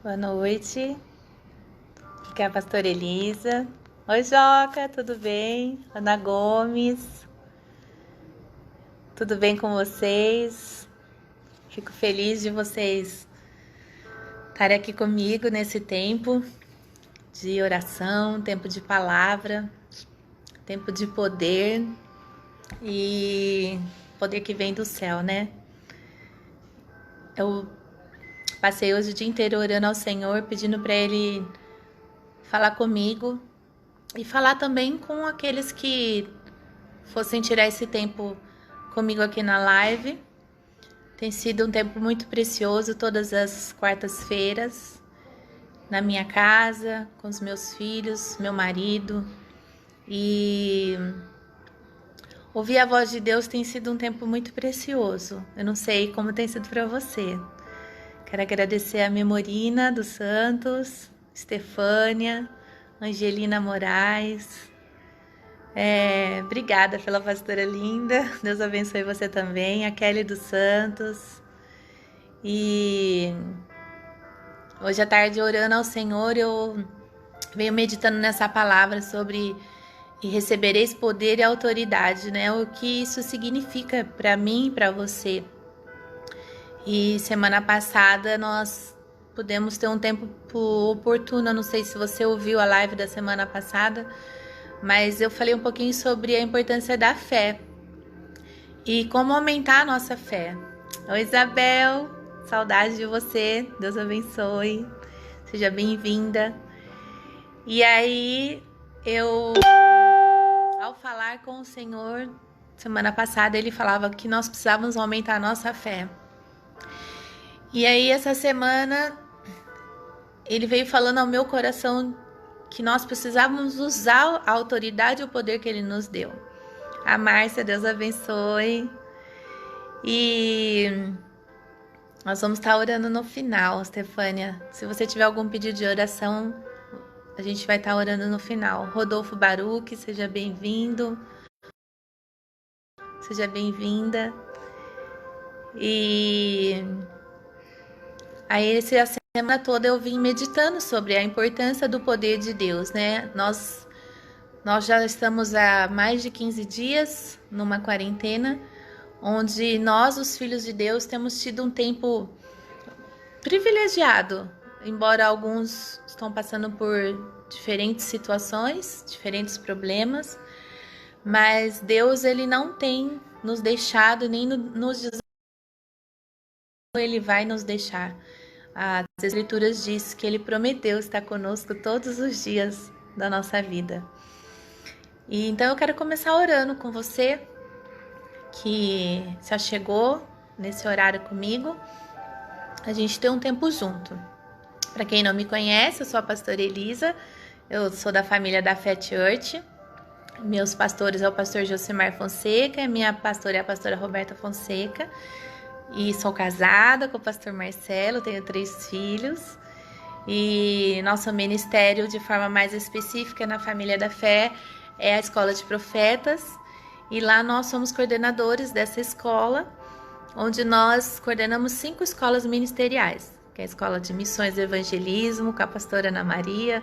Boa noite, aqui é a pastora Elisa. Oi, Joca, tudo bem? Ana Gomes, tudo bem com vocês? Fico feliz de vocês estarem aqui comigo nesse tempo de oração, tempo de palavra, tempo de poder e poder que vem do céu, né? Eu passei hoje o dia inteiro orando ao Senhor, pedindo para Ele falar comigo e falar também com aqueles que fossem tirar esse tempo comigo aqui na live. Tem sido um tempo muito precioso todas as quartas-feiras, na minha casa, com os meus filhos, meu marido. E ouvir a voz de Deus tem sido um tempo muito precioso. Eu não sei como tem sido para você. Quero agradecer a Memorina dos Santos, Estefânia, Angelina Moraes. Obrigada pela pastora linda. Deus abençoe você também. A Kelly dos Santos. E hoje à tarde, orando ao Senhor, eu venho meditando nessa palavra sobre e recebereis poder e autoridade, né? O que isso significa para mim e para você. E semana passada nós pudemos ter um tempo oportuno. Não sei se você ouviu a live da semana passada, mas eu falei um pouquinho sobre a importância da fé e como aumentar a nossa fé. Oi, Isabel, saudade de você, Deus abençoe, seja bem-vinda. E aí, ao falar com o Senhor, semana passada, ele falava que nós precisávamos aumentar a nossa fé. E aí, essa semana, ele veio falando ao meu coração que nós precisávamos usar a autoridade e o poder que ele nos deu. A Márcia, Deus abençoe. E nós vamos estar orando no final, Stefânia. Se você tiver algum pedido de oração, a gente vai estar orando no final. Rodolfo Baruch, seja bem-vindo. Seja bem-vinda. E aí, a semana toda eu vim meditando sobre a importância do poder de Deus, né? Nós já estamos há mais de 15 dias numa quarentena, onde nós, os filhos de Deus, temos tido um tempo privilegiado, embora alguns estão passando por diferentes situações, diferentes problemas, mas Deus, ele não tem nos deixado, nem nos desafiado, ele vai nos deixar. As Escrituras diz que ele prometeu estar conosco todos os dias da nossa vida. E então eu quero começar orando com você que se achegou nesse horário comigo. A gente tem um tempo junto. Para quem não me conhece, eu sou a pastora Elisa, eu sou da família da Fé Church. Meus pastores é o pastor Josimar Fonseca, e minha pastora é a pastora Roberta Fonseca. E sou casada com o pastor Marcelo, tenho 3 filhos. E nosso ministério, de forma mais específica, na família da Fé, é a Escola de Profetas. E lá nós somos coordenadores dessa escola, onde nós coordenamos 5 escolas ministeriais, que é a Escola de Missões e Evangelismo, com a pastora Ana Maria,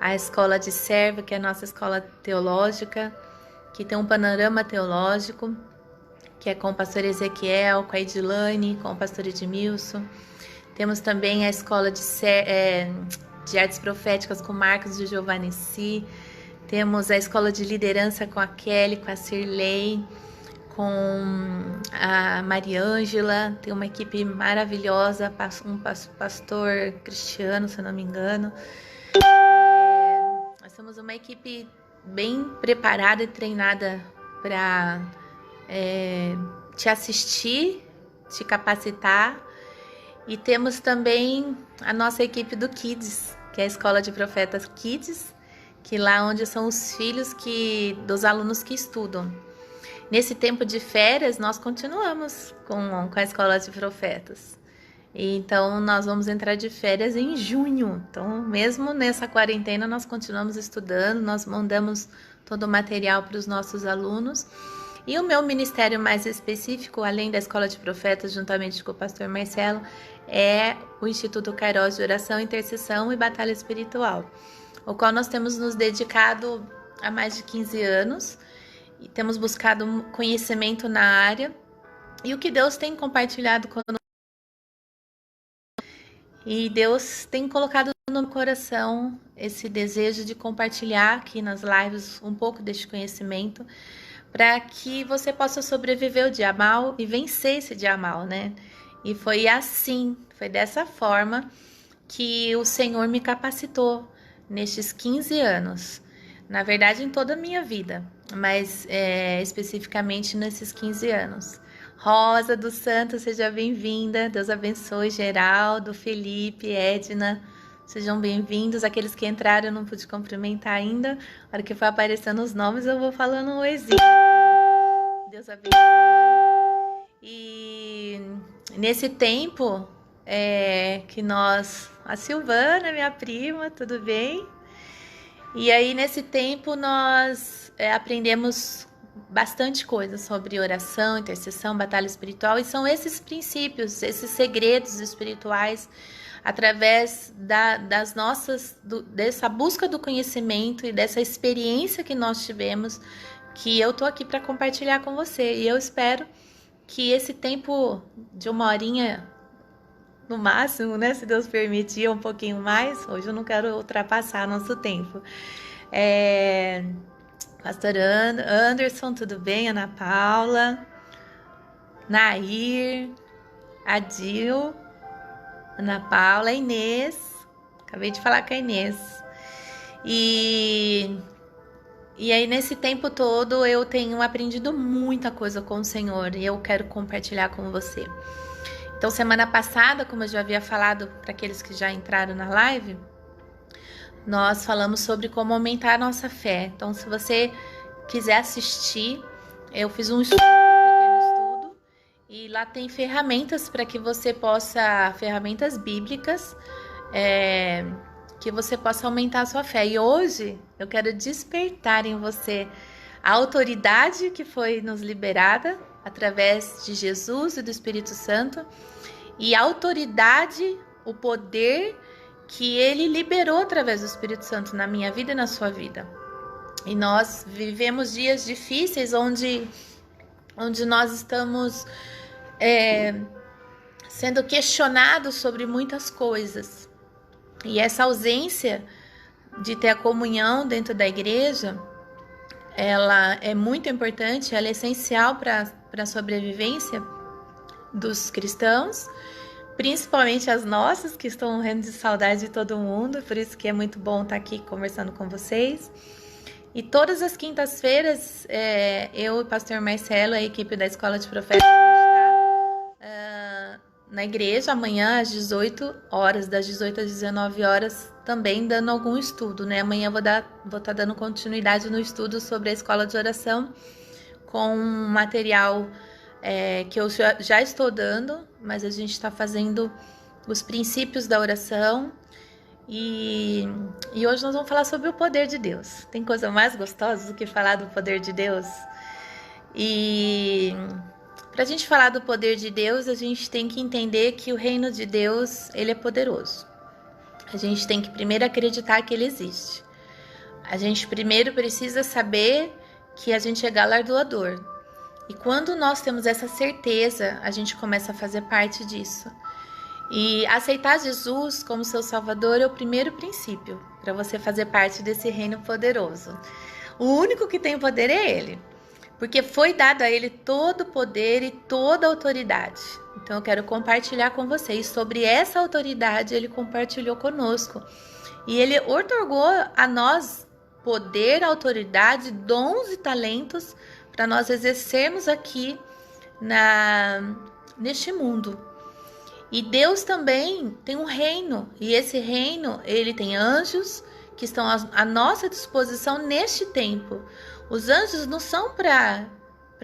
a Escola de Servo, que é a nossa escola teológica, que tem um panorama teológico, que é com o pastor Ezequiel, com a Edilane, com o pastor Edmilson. Temos também a Escola de Artes Proféticas com Marcos de Giovannici. Temos a Escola de Liderança com a Kelly, com a Cirlei, com a Mariângela. Tem uma equipe maravilhosa, um pastor Cristiano, se eu não me engano. Nós temos uma equipe bem preparada e treinada para te assistir, te capacitar. E temos também a nossa equipe do Kids, que é a Escola de Profetas Kids, que lá onde são os filhos dos alunos que estudam. Nesse tempo de férias, nós continuamos com a Escola de Profetas. E então, nós vamos entrar de férias em junho. Então, mesmo nessa quarentena, nós continuamos estudando, nós mandamos todo o material para os nossos alunos. E o meu ministério mais específico, além da Escola de Profetas, juntamente com o pastor Marcelo, é o Instituto Kairos de Oração, Intercessão e Batalha Espiritual, o qual nós temos nos dedicado há mais de 15 anos e temos buscado conhecimento na área. E o que Deus tem compartilhado conosco, e Deus tem colocado no meu coração esse desejo de compartilhar aqui nas lives um pouco deste conhecimento, para que você possa sobreviver o dia mal e vencer esse dia mal, né? E foi assim, foi dessa forma que o Senhor me capacitou nestes 15 anos. Na verdade, em toda a minha vida, mas especificamente nesses 15 anos. Rosa dos Santos, seja bem-vinda. Deus abençoe. Geraldo, Felipe, Edna, sejam bem-vindos. Aqueles que entraram eu não pude cumprimentar ainda. Na hora que for aparecendo os nomes, eu vou falando um oizinho. Deus abençoe. E nesse tempo que nós... A Silvana, minha prima, tudo bem? E aí, nesse tempo, nós aprendemos bastante coisa sobre oração, intercessão, batalha espiritual, e são esses princípios, esses segredos espirituais, através dessa busca do conhecimento e dessa experiência que nós tivemos, que eu tô aqui para compartilhar com você. E eu espero que esse tempo de 1 horinha, no máximo, né, se Deus permitir, um pouquinho mais, hoje eu não quero ultrapassar nosso tempo. Pastor Anderson, tudo bem? Ana Paula, Nair, Adil, Ana Paula, Inês, acabei de falar com a Inês. E aí, nesse tempo todo, eu tenho aprendido muita coisa com o Senhor e eu quero compartilhar com você. Então, semana passada, como eu já havia falado para aqueles que já entraram na live, nós falamos sobre como aumentar a nossa fé. Então, se você quiser assistir, eu fiz um pequeno estudo, e lá tem ferramentas para que você possa, ferramentas bíblicas, que você possa aumentar a sua fé. E hoje eu quero despertar em você a autoridade que foi nos liberada através de Jesus e do Espírito Santo, e a autoridade, o poder que ele liberou através do Espírito Santo na minha vida e na sua vida. E nós vivemos dias difíceis onde nós estamos sendo questionados sobre muitas coisas. E essa ausência de ter a comunhão dentro da igreja, ela é muito importante, ela é essencial para a sobrevivência dos cristãos, principalmente as nossas, que estão morrendo de saudade de todo mundo, por isso que é muito bom estar aqui conversando com vocês. E todas as quintas-feiras, eu e o pastor Marcelo, a equipe da Escola de Profetas, está na igreja, amanhã às 18 horas, das 18 às 19 horas, também dando algum estudo, né? Amanhã vou estar dando continuidade no estudo sobre a Escola de Oração, com um material que eu já estou dando, mas a gente está fazendo os princípios da oração. E hoje nós vamos falar sobre o poder de Deus. Tem coisa mais gostosa do que falar do poder de Deus? E para a gente falar do poder de Deus, a gente tem que entender que o reino de Deus, ele é poderoso. A gente tem que primeiro acreditar que ele existe. A gente primeiro precisa saber que a gente é galardoador. E quando nós temos essa certeza, a gente começa a fazer parte disso. E aceitar Jesus como seu Salvador é o primeiro princípio para você fazer parte desse reino poderoso. O único que tem poder é Ele, porque foi dado a Ele todo o poder e toda a autoridade. Então eu quero compartilhar com vocês sobre essa autoridade. Ele compartilhou conosco e Ele outorgou a nós poder, autoridade, dons e talentos para nós exercermos aqui neste mundo. E Deus também tem um reino, e esse reino, ele tem anjos que estão à nossa disposição neste tempo. Os anjos não são para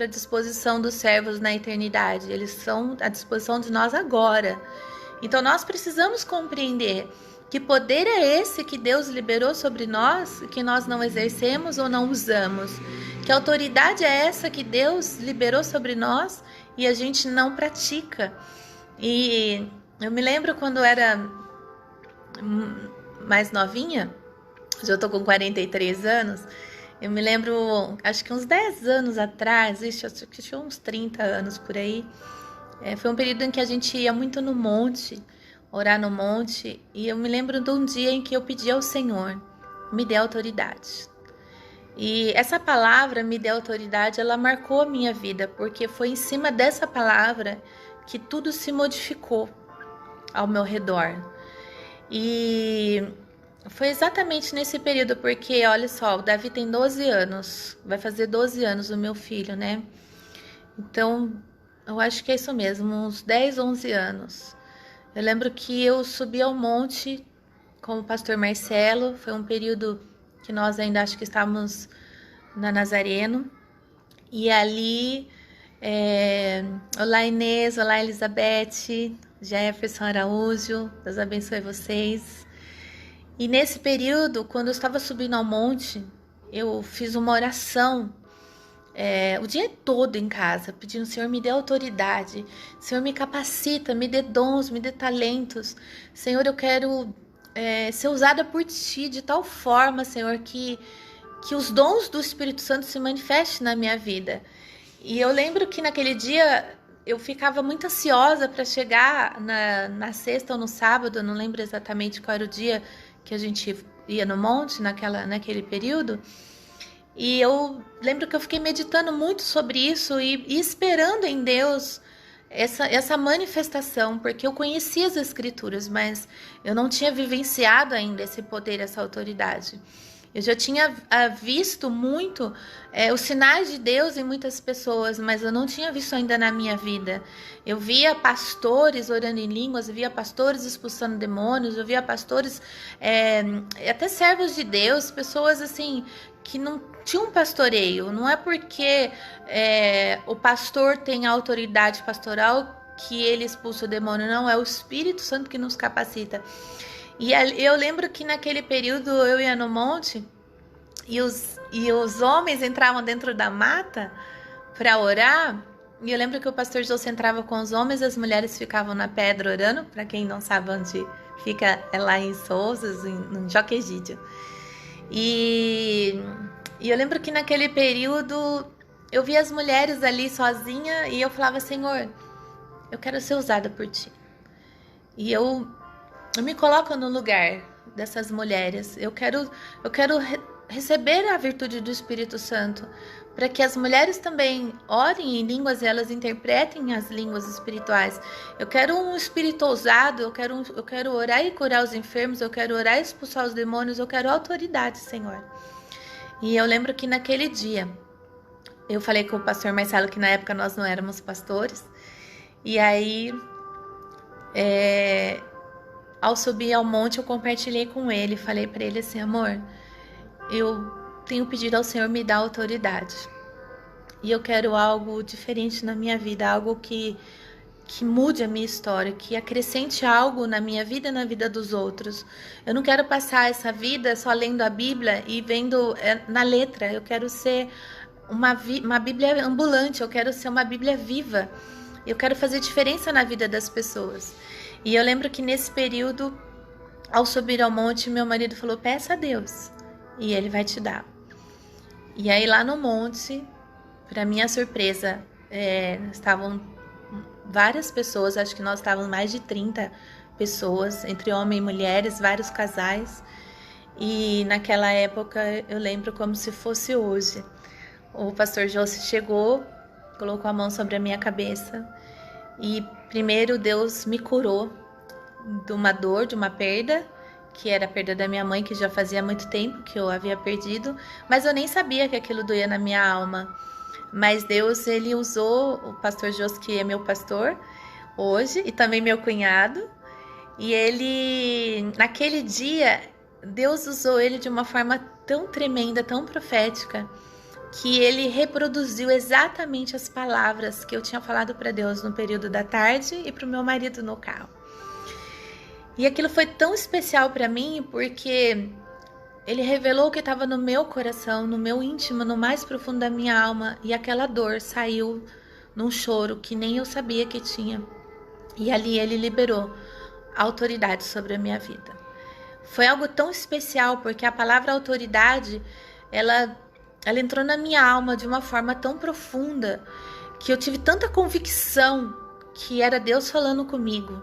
disposição dos servos na eternidade, eles são à disposição de nós agora. Então nós precisamos compreender que poder é esse que Deus liberou sobre nós, que nós não exercemos ou não usamos, Que autoridade é essa que Deus liberou sobre nós e a gente não pratica? E eu me lembro quando eu era mais novinha, já tô com 43 anos, eu me lembro, acho que uns 10 anos atrás, acho que tinha uns 30 anos por aí, foi um período em que a gente ia muito no monte, orar no monte, e eu me lembro de um dia em que eu pedi ao Senhor, me dê autoridade. E essa palavra, me dê autoridade, ela marcou a minha vida, porque foi em cima dessa palavra que tudo se modificou ao meu redor. E foi exatamente nesse período, porque olha só, o Davi tem 12 anos, vai fazer 12 anos o meu filho, né? Então, eu acho que é isso mesmo, uns 10, 11 anos. Eu lembro que eu subi ao monte com o pastor Marcelo, foi um período que nós ainda acho que estávamos na Nazareno, e ali, olá Inês, olá Elizabeth, Jefferson Araújo, Deus abençoe vocês. E nesse período, quando eu estava subindo ao monte, eu fiz uma oração o dia todo em casa, pedindo: Senhor, me dê autoridade, Senhor, me capacita, me dê dons, me dê talentos, Senhor, eu quero ser usada por Ti de tal forma, Senhor, que os dons do Espírito Santo se manifestem na minha vida. E eu lembro que naquele dia eu ficava muito ansiosa para chegar na sexta ou no sábado, eu não lembro exatamente qual era o dia que a gente ia no monte naquele período. E eu lembro que eu fiquei meditando muito sobre isso e esperando em Deus essa manifestação, porque eu conhecia as Escrituras, mas eu não tinha vivenciado ainda esse poder, essa autoridade. Eu já tinha visto muito os sinais de Deus em muitas pessoas, mas eu não tinha visto ainda na minha vida. Eu via pastores orando em línguas, eu via pastores expulsando demônios, eu via pastores, até servos de Deus, pessoas assim que não tinham um pastoreio. Não é porque o pastor tem autoridade pastoral que ele expulsa o demônio, não, é o Espírito Santo que nos capacita. E eu lembro que naquele período eu ia no monte e os homens entravam dentro da mata para orar. E eu lembro que o pastor José entrava com os homens e as mulheres ficavam na pedra orando. Para quem não sabe onde fica, é lá em Souzas, em Joquegídio. E eu lembro que naquele período eu via as mulheres ali sozinha e eu falava: Senhor, eu quero ser usada por Ti. E eu me coloco no lugar dessas mulheres. Eu quero receber a virtude do Espírito Santo, para que as mulheres também orem em línguas e elas interpretem as línguas espirituais. Eu quero um espírito ousado, eu quero orar e curar os enfermos, eu quero orar e expulsar os demônios, eu quero autoridade, Senhor. E eu lembro que naquele dia, eu falei com o pastor Marcelo, que na época nós não éramos pastores, e aí ao subir ao monte, eu compartilhei com ele, falei para ele assim: amor, eu tenho pedido ao Senhor me dar autoridade. E eu quero algo diferente na minha vida, algo que mude a minha história, que acrescente algo na minha vida e na vida dos outros. Eu não quero passar essa vida só lendo a Bíblia e vendo na letra. Eu quero ser uma Bíblia ambulante, eu quero ser uma Bíblia viva. Eu quero fazer diferença na vida das pessoas. E eu lembro que nesse período, ao subir ao monte, meu marido falou: peça a Deus e Ele vai te dar. E aí lá no monte, para minha surpresa, estavam várias pessoas, acho que nós estávamos mais de 30 pessoas, entre homens e mulheres, vários casais. E naquela época eu lembro como se fosse hoje. O pastor José chegou, colocou a mão sobre a minha cabeça e primeiro Deus me curou de uma dor, de uma perda, que era a perda da minha mãe, que já fazia muito tempo que eu havia perdido, mas eu nem sabia que aquilo doía na minha alma. Mas Deus, Ele usou o pastor José, que é meu pastor hoje, e também meu cunhado, e ele, naquele dia, Deus usou ele de uma forma tão tremenda, tão profética, que ele reproduziu exatamente as palavras que eu tinha falado para Deus no período da tarde e para o meu marido no carro. E aquilo foi tão especial para mim, porque ele revelou o que estava no meu coração, no meu íntimo, no mais profundo da minha alma, e aquela dor saiu num choro que nem eu sabia que tinha. E ali ele liberou a autoridade sobre a minha vida. Foi algo tão especial, porque a palavra autoridade, ela entrou na minha alma de uma forma tão profunda, que eu tive tanta convicção que era Deus falando comigo,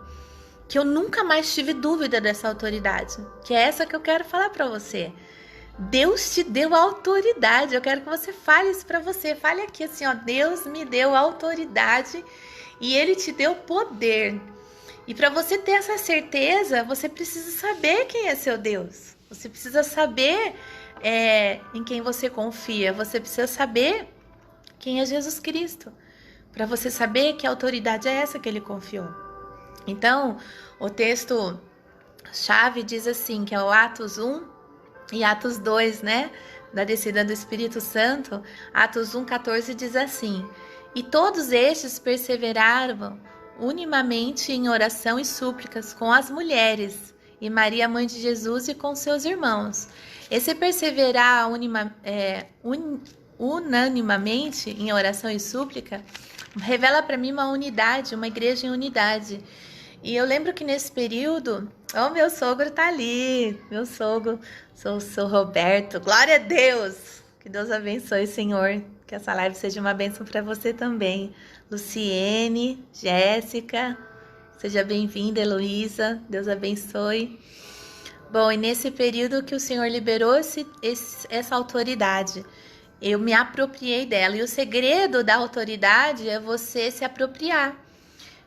que eu nunca mais tive dúvida dessa autoridade, que é essa que eu quero falar para você. Deus te deu autoridade. Eu quero que você fale isso para você. Fale aqui assim, ó, Deus me deu autoridade e Ele te deu poder. E para você ter essa certeza, você precisa saber quem é seu Deus. Você precisa saber em quem você confia. Você precisa saber quem é Jesus Cristo, para você saber que autoridade é essa que Ele confiou. Então, o texto-chave diz assim, que é o Atos 1 e Atos 2, né? Da descida do Espírito Santo. Atos 1,14 diz assim: e todos estes perseveraram unimamente em oração e súplicas com as mulheres e Maria, mãe de Jesus, e com seus irmãos. Esse perseverar unanimamente em oração e súplica revela para mim uma unidade, uma igreja em unidade. E eu lembro que nesse período, meu sogro tá ali, meu sogro, sou o seu Roberto, glória a Deus, que Deus abençoe, Senhor, que essa live seja uma bênção para você também. Luciene, Jéssica, seja bem-vinda, Heloísa, Deus abençoe. Bom, e nesse período que o Senhor liberou essa autoridade, eu me apropriei dela, e o segredo da autoridade é você se apropriar.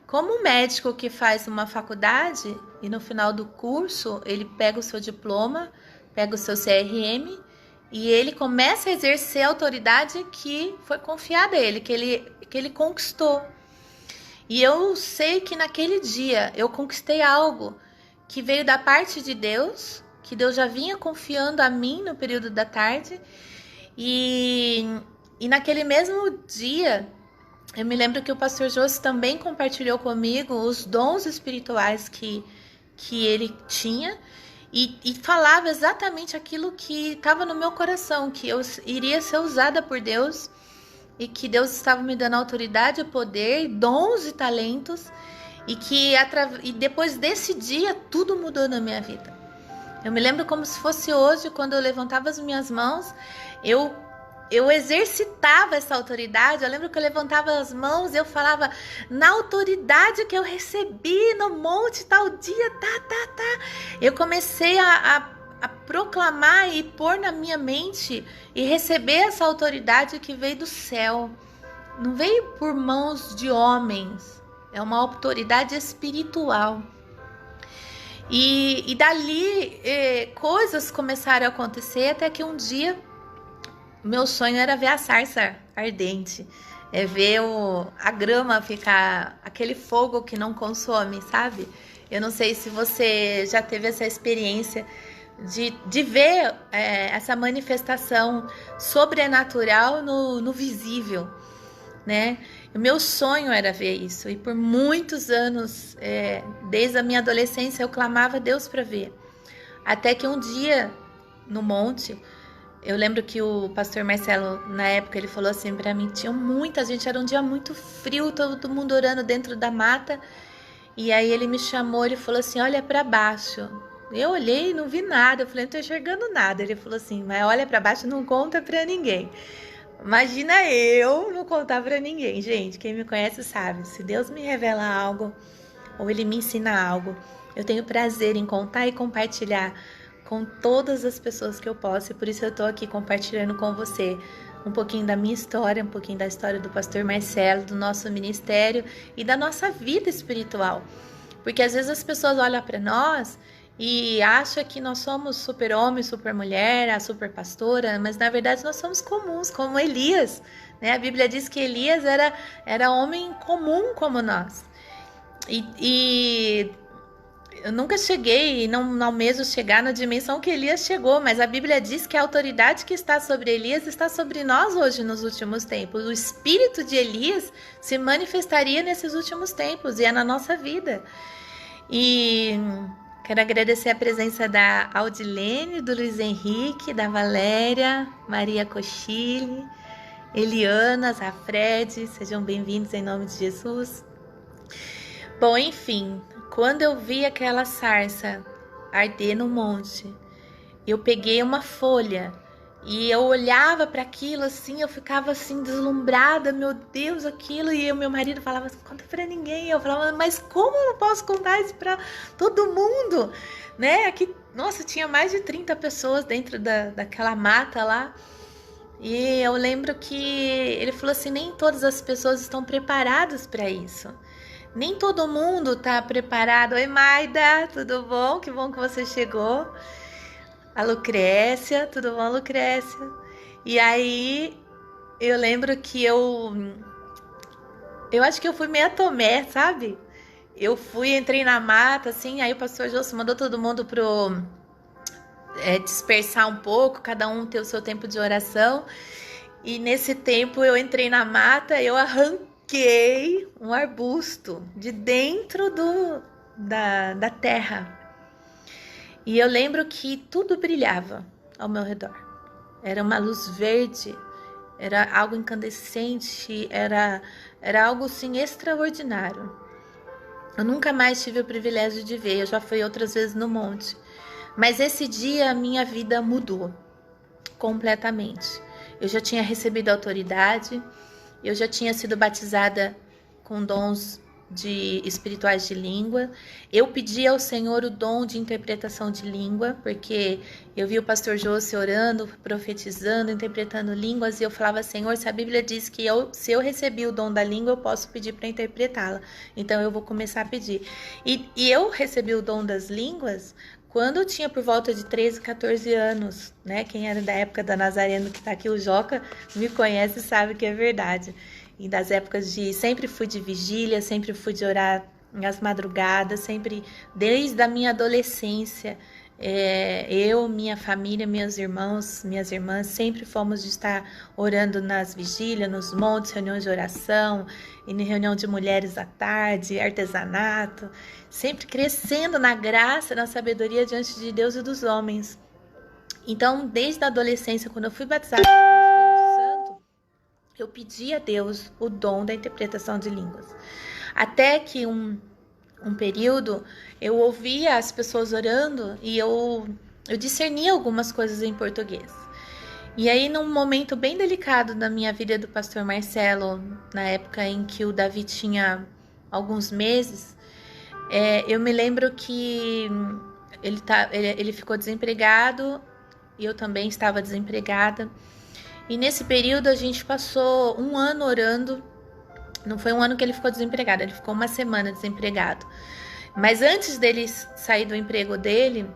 Como um médico que faz uma faculdade e no final do curso ele pega o seu diploma, pega o seu CRM e ele começa a exercer a autoridade que foi confiada a ele, que ele conquistou. E eu sei que naquele dia eu conquistei algo que veio da parte de Deus, que Deus já vinha confiando a mim no período da tarde. E naquele mesmo dia, eu me lembro que o pastor Josi também compartilhou comigo os dons espirituais que ele tinha e falava exatamente aquilo que estava no meu coração, que eu iria ser usada por Deus e que Deus estava me dando autoridade, poder, dons e talentos e depois desse dia tudo mudou na minha vida. Eu me lembro como se fosse hoje, quando eu levantava as minhas mãos, eu exercitava essa autoridade. Eu lembro que eu levantava as mãos e eu falava na autoridade que eu recebi no monte tal dia, Eu comecei a proclamar e pôr na minha mente e receber essa autoridade que veio do céu. Não veio por mãos de homens, é uma autoridade espiritual. E dali coisas começaram a acontecer até que um dia meu sonho era ver a sarça ardente, ver a grama ficar, aquele fogo que não consome, sabe? Eu não sei se você já teve essa experiência de ver essa manifestação sobrenatural no visível, né? O meu sonho era ver isso, e por muitos anos, desde a minha adolescência, eu clamava a Deus para ver. Até que um dia, no monte, eu lembro que o pastor Marcelo, na época, ele falou assim para mim, tinha muita gente, era um dia muito frio, todo mundo orando dentro da mata, e aí ele me chamou, ele falou assim, olha para baixo. Eu olhei e não vi nada, eu falei, não tô enxergando nada. Ele falou assim, mas olha para baixo, não conta para ninguém. Imagina eu não contar para ninguém, gente, quem me conhece sabe, se Deus me revela algo, ou Ele me ensina algo, eu tenho prazer em contar e compartilhar com todas as pessoas que eu posso, e por isso eu tô aqui compartilhando com você um pouquinho da minha história, um pouquinho da história do pastor Marcelo, do nosso ministério e da nossa vida espiritual, porque às vezes as pessoas olham para nós e acham que nós somos super homem, super mulher, a super pastora, mas na verdade nós somos comuns, como Elias, né? A Bíblia diz que Elias era homem comum como nós. E eu nunca cheguei, e não almejo chegar na dimensão que Elias chegou, mas a Bíblia diz que a autoridade que está sobre Elias está sobre nós hoje nos últimos tempos. O espírito de Elias se manifestaria nesses últimos tempos e é na nossa vida. E Quero agradecer a presença da Audilene, do Luiz Henrique, da Valéria, Maria Cochile, Eliana, Zafred, sejam bem-vindos em nome de Jesus. Bom, enfim, quando eu vi aquela sarça arder no monte, eu peguei uma folha e eu olhava para aquilo assim, eu ficava assim deslumbrada, meu Deus, aquilo, e meu marido falava assim, conta para ninguém. Eu falava, mas como eu não posso contar isso para todo mundo, né? Aqui, nossa, tinha mais de 30 pessoas dentro daquela mata lá. E eu lembro que ele falou assim, nem todas as pessoas estão preparadas para isso. Nem todo mundo está preparado. Oi, Maida, tudo bom? Que bom que você chegou. A Lucrécia, tudo bom, Lucrécia? E aí, eu lembro que eu acho que eu fui meio Tomé, sabe? Entrei na mata, assim, aí o pastor Jôncio mandou todo mundo dispersar um pouco, cada um ter o seu tempo de oração. E nesse tempo eu entrei na mata, eu arranquei um arbusto de dentro da terra. E eu lembro que tudo brilhava ao meu redor. Era uma luz verde, era algo incandescente, era algo assim extraordinário. Eu nunca mais tive o privilégio de ver, eu já fui outras vezes no monte. Mas esse dia a minha vida mudou completamente. Eu já tinha recebido autoridade, eu já tinha sido batizada com dons espirituais de língua. Eu pedi ao Senhor o dom de interpretação de língua, porque eu vi o pastor José orando, profetizando, interpretando línguas, e eu falava, Senhor, se a Bíblia diz que se eu recebi o dom da língua, eu posso pedir para interpretá-la, então eu vou começar a pedir. E eu recebi o dom das línguas quando eu tinha por volta de 13, 14 anos, né? Quem era da época da Nazareno, que tá aqui, o Joca, me conhece e sabe que é verdade. E das épocas sempre fui de vigília, sempre fui de orar nas madrugadas, sempre, desde a minha adolescência, eu, minha família, meus irmãos, minhas irmãs, sempre fomos de estar orando nas vigílias, nos montes, reuniões de oração, e em reunião de mulheres à tarde, artesanato, sempre crescendo na graça, na sabedoria diante de Deus e dos homens. Então, desde a adolescência, quando eu fui batizada com o Espírito Santo, eu pedi a Deus o dom da interpretação de línguas. Até que um período eu ouvia as pessoas orando e eu discernia algumas coisas em português. E aí, num momento bem delicado da minha vida do pastor Marcelo, na época em que o Davi tinha alguns meses, eu me lembro que ele ficou desempregado e eu também estava desempregada. E nesse período a gente passou um ano orando. Não foi um ano que ele ficou desempregado, ele ficou uma semana desempregado. Mas antes dele sair do emprego dele,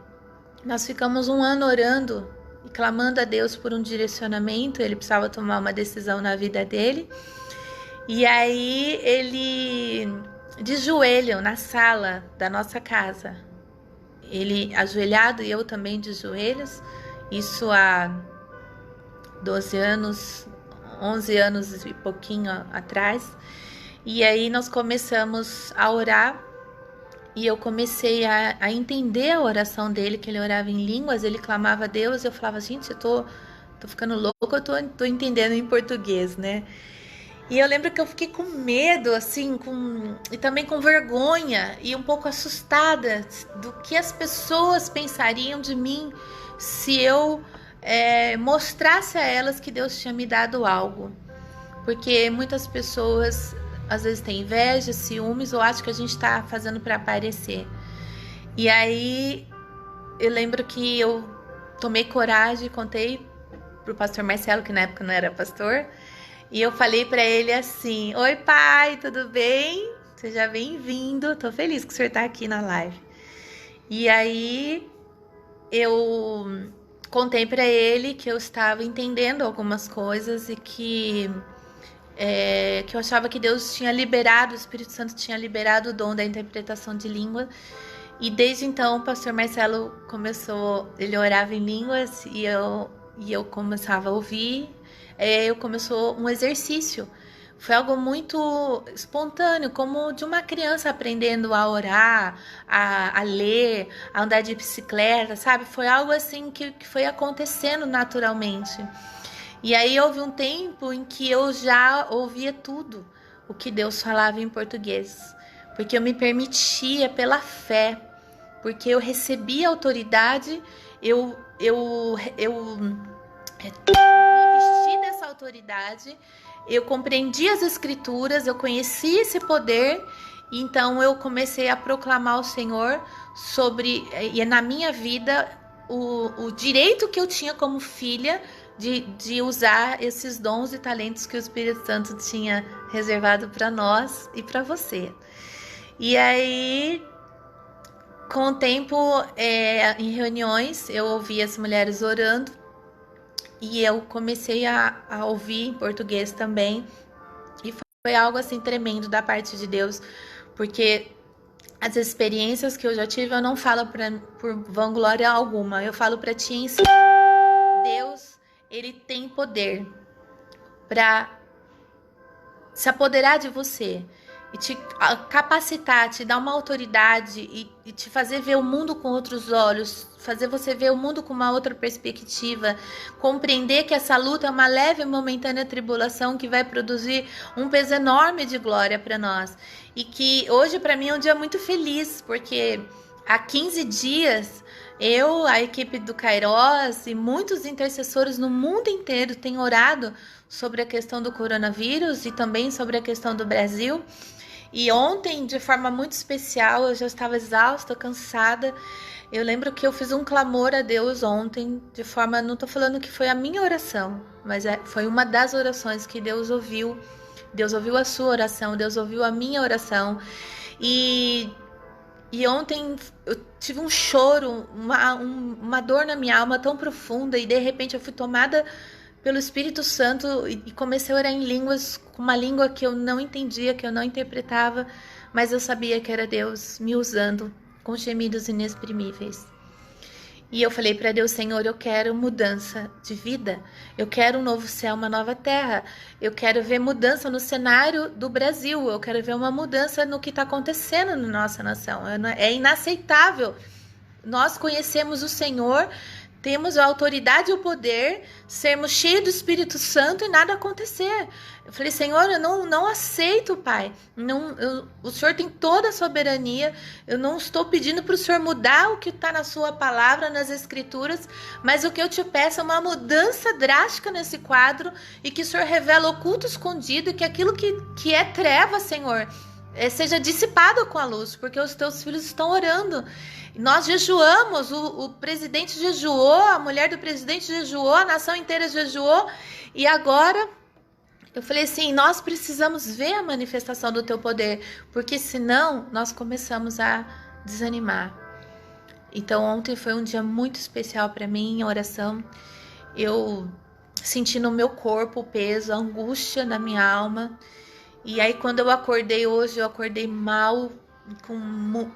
nós ficamos um ano orando e clamando a Deus por um direcionamento. Ele precisava tomar uma decisão na vida dele. E aí ele, de joelho, na sala da nossa casa, ele ajoelhado e eu também de joelhos, isso há 12 anos, 11 anos e pouquinho atrás. E aí nós começamos a orar e eu comecei a entender a oração dele, que ele orava em línguas, ele clamava a Deus, e eu falava, gente, eu tô ficando louco, eu tô entendendo em português, né? E eu lembro que eu fiquei com medo, assim, e também com vergonha e um pouco assustada do que as pessoas pensariam de mim se eu mostrasse a elas que Deus tinha me dado algo. Porque muitas pessoas às vezes têm inveja, ciúmes, ou acham que a gente está fazendo para aparecer. E aí eu lembro que eu tomei coragem e contei pro pastor Marcelo, que na época não era pastor, e eu falei para ele assim, oi pai, tudo bem? Seja bem-vindo, tô feliz que o senhor tá aqui na live. E aí eu contei para ele que eu estava entendendo algumas coisas e que eu achava que Deus tinha liberado, o Espírito Santo tinha liberado o dom da interpretação de língua. E desde então o pastor Marcelo ele orava em línguas e eu começava a ouvir. Começou um exercício. Foi algo muito espontâneo, como de uma criança aprendendo a orar, a ler, a andar de bicicleta, sabe? Foi algo assim que foi acontecendo naturalmente. E aí houve um tempo em que eu já ouvia tudo o que Deus falava em português, porque eu me permitia pela fé, porque eu recebi autoridade, eu me vesti dessa autoridade, eu compreendi as escrituras, eu conheci esse poder, então eu comecei a proclamar o Senhor sobre, e na minha vida, o direito que eu tinha como filha de usar esses dons e talentos que o Espírito Santo tinha reservado para nós e para você. E aí, com o tempo, em reuniões, eu ouvia as mulheres orando e eu comecei a ouvir em português também. E foi algo assim tremendo da parte de Deus, porque as experiências que eu já tive, eu não falo por vanglória alguma, eu falo para te ensinar. Deus, ele tem poder para se apoderar de você e te capacitar, te dar uma autoridade e te fazer ver o mundo com outros olhos, fazer você ver o mundo com uma outra perspectiva, compreender que essa luta é uma leve e momentânea tribulação que vai produzir um peso enorme de glória para nós. E que hoje para mim é um dia muito feliz, porque há 15 dias eu, a equipe do Kairos e muitos intercessores no mundo inteiro têm orado sobre a questão do coronavírus e também sobre a questão do Brasil. E ontem, de forma muito especial, eu já estava exausta, cansada. Eu lembro que eu fiz um clamor a Deus ontem, de forma, não estou falando que foi a minha oração, mas foi uma das orações que Deus ouviu. Deus ouviu a sua oração, Deus ouviu a minha oração. E ontem eu tive um choro, uma dor na minha alma tão profunda, e de repente eu fui tomada pelo Espírito Santo e comecei a orar em línguas, com uma língua que eu não entendia, que eu não interpretava, mas eu sabia que era Deus me usando com gemidos inexprimíveis. E eu falei para Deus: Senhor, eu quero mudança de vida, eu quero um novo céu, uma nova terra, eu quero ver mudança no cenário do Brasil, eu quero ver uma mudança no que está acontecendo na nossa nação. É inaceitável. Nós conhecemos o Senhor, temos a autoridade e o poder, sermos cheios do Espírito Santo e nada acontecer. Eu falei: Senhor, eu não aceito, Pai. O Senhor tem toda a soberania. Eu não estou pedindo para o Senhor mudar o que está na sua palavra, nas Escrituras, mas o que eu te peço é uma mudança drástica nesse quadro e que o Senhor revela oculto, escondido, e que aquilo que é treva, Senhor, seja dissipado com a luz, porque os teus filhos estão orando. Nós jejuamos, o presidente jejuou, a mulher do presidente jejuou, a nação inteira jejuou, e agora eu falei assim: nós precisamos ver a manifestação do teu poder, porque senão nós começamos a desanimar. Então ontem foi um dia muito especial para mim em oração. Eu senti no meu corpo o peso, a angústia da minha alma. E aí quando eu acordei hoje, eu acordei mal,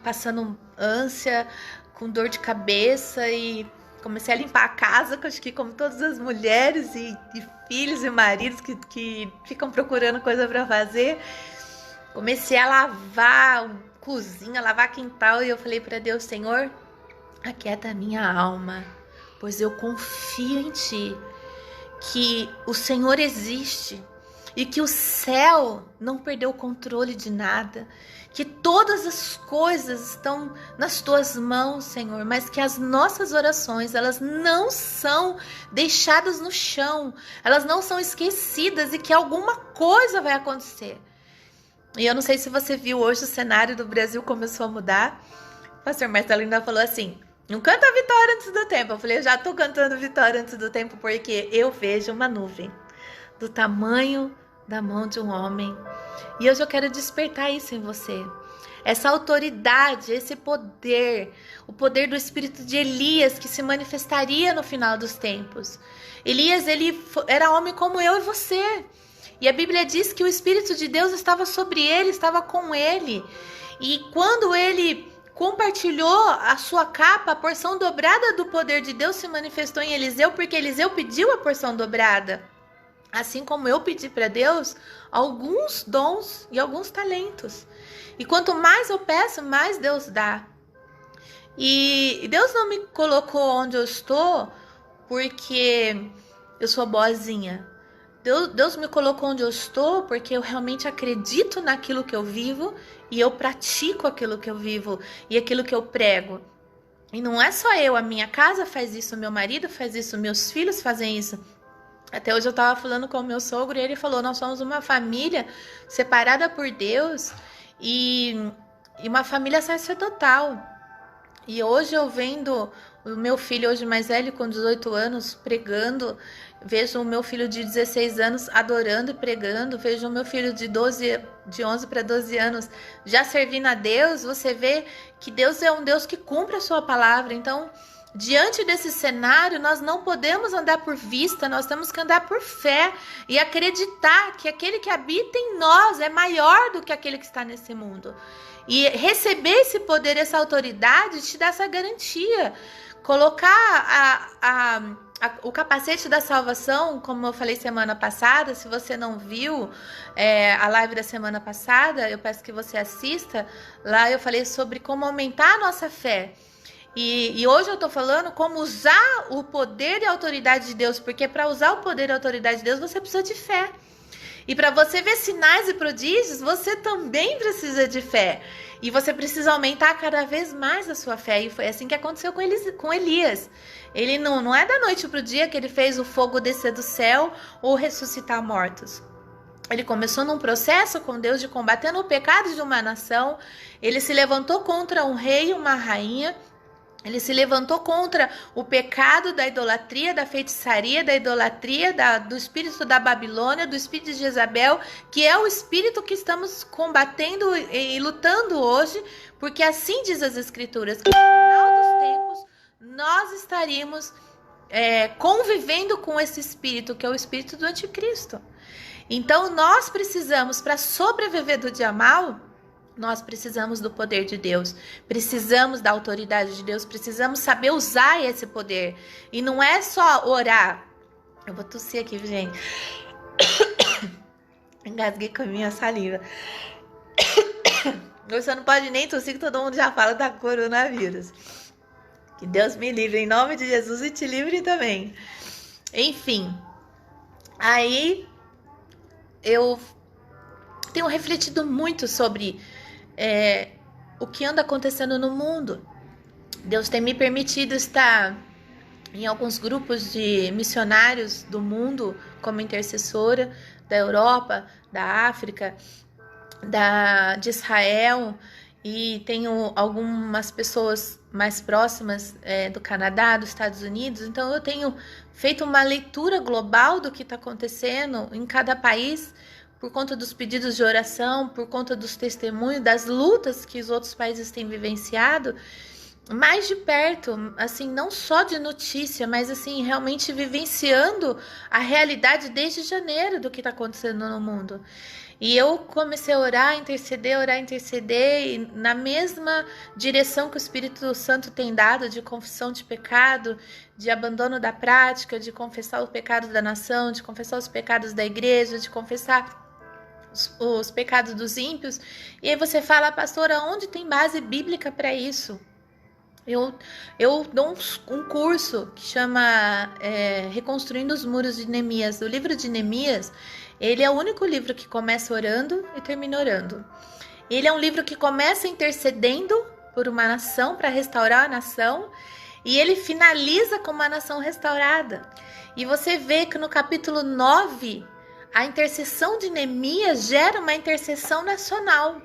passando ânsia, com dor de cabeça, e comecei a limpar a casa, que eu acho que como todas as mulheres e filhos e maridos que ficam procurando coisa para fazer, comecei a lavar cozinha, lavar quintal, e eu falei para Deus: Senhor, aquieta a minha alma, pois eu confio em Ti, que o Senhor existe e que o céu não perdeu o controle de nada, que todas as coisas estão nas tuas mãos, Senhor, mas que as nossas orações, elas não são deixadas no chão, elas não são esquecidas, e que alguma coisa vai acontecer. E eu não sei se você viu hoje, o cenário do Brasil começou a mudar. O pastor Marcelo ainda falou assim: não canta a vitória antes do tempo. Eu falei: eu já tô cantando vitória antes do tempo, porque eu vejo uma nuvem do tamanho da mão de um homem. E hoje eu quero despertar isso em você. Essa autoridade, esse poder, o poder do espírito de Elias, que se manifestaria no final dos tempos. Elias, ele era homem como eu e você. E a Bíblia diz que o Espírito de Deus estava sobre ele, estava com ele. E quando ele compartilhou a sua capa, a porção dobrada do poder de Deus se manifestou em Eliseu, porque Eliseu pediu a porção dobrada. assim como eu pedi para Deus alguns dons e alguns talentos. E quanto mais eu peço, mais Deus dá. E Deus não me colocou onde eu estou porque eu sou boazinha. Deus me colocou onde eu estou porque eu realmente acredito naquilo que eu vivo e eu pratico aquilo que eu vivo e aquilo que eu prego. E não é só eu, a minha casa faz isso, meu marido faz isso, meus filhos fazem isso. Até hoje eu estava falando com o meu sogro e ele falou, nós somos uma família separada por Deus e uma família sacerdotal. E hoje eu vendo o meu filho hoje mais velho, com 18 anos, pregando, vejo o meu filho de 16 anos adorando e pregando, vejo o meu filho de 11 para 12 anos já servindo a Deus. Você vê que Deus é um Deus que cumpre a sua palavra. Então, diante desse cenário, nós não podemos andar por vista, nós temos que andar por fé e acreditar que aquele que habita em nós é maior do que aquele que está nesse mundo. E receber esse poder, essa autoridade, te dá essa garantia. Colocar o capacete da salvação, como eu falei semana passada, se você não viu a live da semana passada, eu peço que você assista. Lá eu falei sobre como aumentar a nossa fé. E hoje eu estou falando como usar o poder e a autoridade de Deus, porque para usar o poder e a autoridade de Deus, você precisa de fé. E para você ver sinais e prodígios, você também precisa de fé. E você precisa aumentar cada vez mais a sua fé. E foi assim que aconteceu com Elias. Ele não é da noite para o dia que ele fez o fogo descer do céu ou ressuscitar mortos. Ele começou num processo com Deus de combatendo o pecado de uma nação. Ele se levantou contra um rei e uma rainha. Ele se levantou contra o pecado da idolatria, da feitiçaria, da idolatria, do espírito da Babilônia, do espírito de Jezabel, que é o espírito que estamos combatendo e lutando hoje, porque assim diz as Escrituras, que no final dos tempos nós estaríamos convivendo com esse espírito, que é o espírito do anticristo. Então nós precisamos, para sobreviver do dia mal, nós precisamos do poder de Deus, precisamos da autoridade de Deus, precisamos saber usar esse poder. E não é só orar. Eu vou tossir aqui, gente. Engasguei com a minha saliva. Você não pode nem tossir, que todo mundo já fala da coronavírus. Que Deus me livre em nome de Jesus e te livre também. Enfim, aí eu tenho refletido muito sobre o que anda acontecendo no mundo. Deus tem me permitido estar em alguns grupos de missionários do mundo como intercessora, da Europa, da África, de Israel, e tenho algumas pessoas mais próximas do Canadá, dos Estados Unidos. Então eu tenho feito uma leitura global do que está acontecendo em cada país, por conta dos pedidos de oração, por conta dos testemunhos, das lutas que os outros países têm vivenciado, mais de perto, assim, não só de notícia, mas assim, realmente vivenciando a realidade desde janeiro do que está acontecendo no mundo. E eu comecei a orar, interceder, e na mesma direção que o Espírito Santo tem dado, de confissão de pecado, de abandono da prática, de confessar os pecados da nação, de confessar os pecados da igreja, de confessar os pecados dos ímpios. E aí você fala, pastora, onde tem base bíblica para isso? Eu dou um curso que chama Reconstruindo os Muros de Neemias. O livro de Neemias, ele é o único livro que começa orando e termina orando. Ele é um livro que começa intercedendo por uma nação, para restaurar a nação, e ele finaliza com uma nação restaurada. E você vê que no capítulo 9, a intercessão de Neemias gera uma intercessão nacional.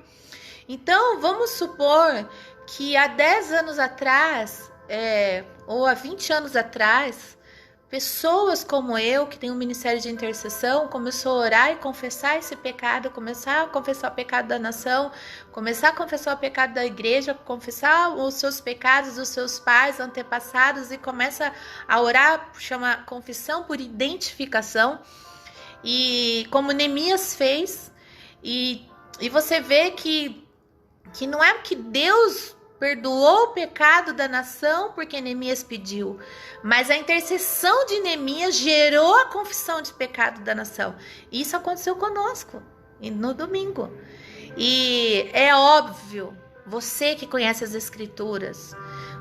Então, vamos supor que há 10 anos atrás, ou há 20 anos atrás, pessoas como eu, que tem um ministério de intercessão, começou a orar e confessar esse pecado, começar a confessar o pecado da nação, começar a confessar o pecado da igreja, confessar os seus pecados dos seus pais, antepassados, e começa a orar, chama confissão por identificação. E como Neemias fez, e você vê que não é que Deus perdoou o pecado da nação porque Neemias pediu, mas a intercessão de Neemias gerou a confissão de pecado da nação. Isso aconteceu conosco no domingo. E é óbvio, você que conhece as Escrituras,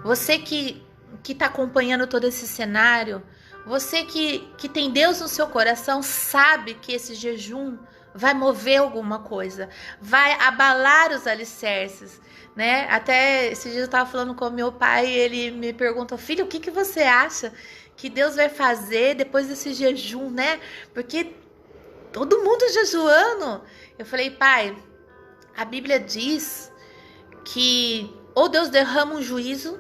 você que está acompanhando todo esse cenário, você que tem Deus no seu coração, sabe que esse jejum vai mover alguma coisa, vai abalar os alicerces, né? Até esse dia eu estava falando com o meu pai e ele me perguntou: filho, o que você acha que Deus vai fazer depois desse jejum, né? Porque todo mundo jejuando. Eu falei: pai, a Bíblia diz que ou Deus derrama um juízo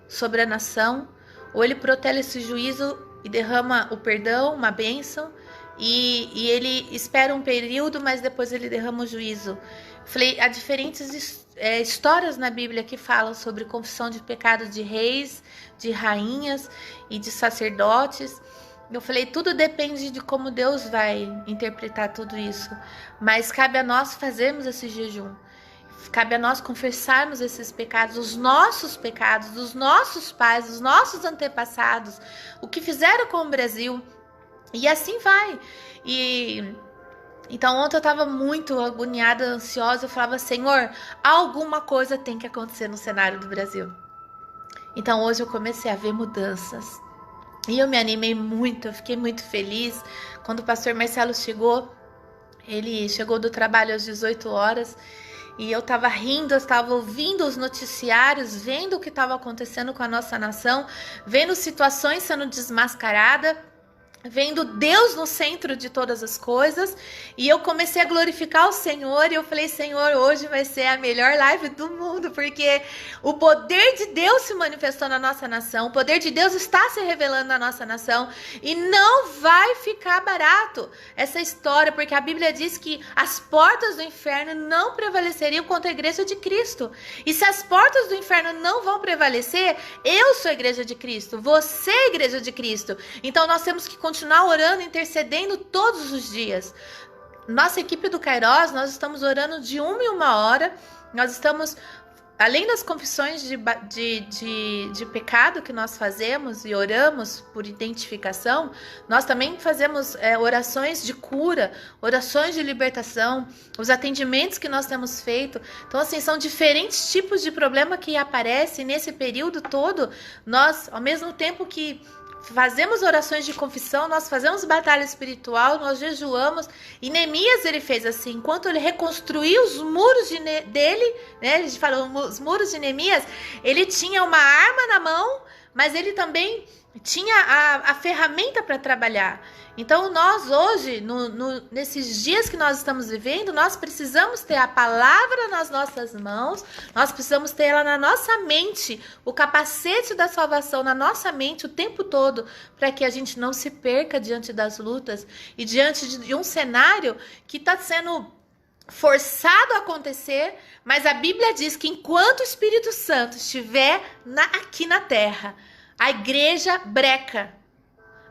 sobre a nação, ou ele protege esse juízo e derrama o perdão, uma bênção, e ele espera um período, mas depois ele derrama o juízo. Falei, há diferentes histórias na Bíblia que falam sobre confissão de pecados de reis, de rainhas e de sacerdotes. Eu falei, tudo depende de como Deus vai interpretar tudo isso, mas cabe a nós fazermos esse jejum. Cabe a nós confessarmos esses pecados, os nossos pecados, dos nossos pais, dos nossos antepassados, o que fizeram com o Brasil, e assim vai. Então ontem eu estava muito agoniada, ansiosa, eu falava: Senhor, alguma coisa tem que acontecer no cenário do Brasil. Então hoje eu comecei a ver mudanças, e eu me animei muito, eu fiquei muito feliz. Quando o pastor Marcelo chegou, ele chegou do trabalho às 18 horas, e eu estava rindo, eu estava ouvindo os noticiários, vendo o que estava acontecendo com a nossa nação, vendo situações sendo desmascaradas, vendo Deus no centro de todas as coisas, e eu comecei a glorificar o Senhor, e eu falei: Senhor, hoje vai ser a melhor live do mundo, porque o poder de Deus se manifestou na nossa nação, o poder de Deus está se revelando na nossa nação, e não vai ficar barato essa história, porque a Bíblia diz que as portas do inferno não prevaleceriam contra a igreja de Cristo, e se as portas do inferno não vão prevalecer, eu sou a igreja de Cristo, você é a igreja de Cristo, então nós temos que continuar orando, intercedendo todos os dias. Nossa equipe do Kairos, nós estamos orando de 1 em 1 hora, nós estamos, além das confissões de pecado que nós fazemos e oramos por identificação, nós também fazemos orações de cura, orações de libertação, os atendimentos que nós temos feito. Então, assim, são diferentes tipos de problema que aparecem nesse período todo. Nós, ao mesmo tempo que fazemos orações de confissão, nós fazemos batalha espiritual, nós jejuamos, e Neemias ele fez assim, enquanto ele reconstruiu os muros dele, né, a gente falou os muros de Neemias, ele tinha uma arma na mão, mas ele também tinha a ferramenta para trabalhar. Então nós hoje, nesses dias que nós estamos vivendo, nós precisamos ter a palavra nas nossas mãos, nós precisamos ter ela na nossa mente, o capacete da salvação na nossa mente o tempo todo, para que a gente não se perca diante das lutas e diante de um cenário que está sendo forçado a acontecer, mas a Bíblia diz que enquanto o Espírito Santo estiver aqui na terra, a igreja breca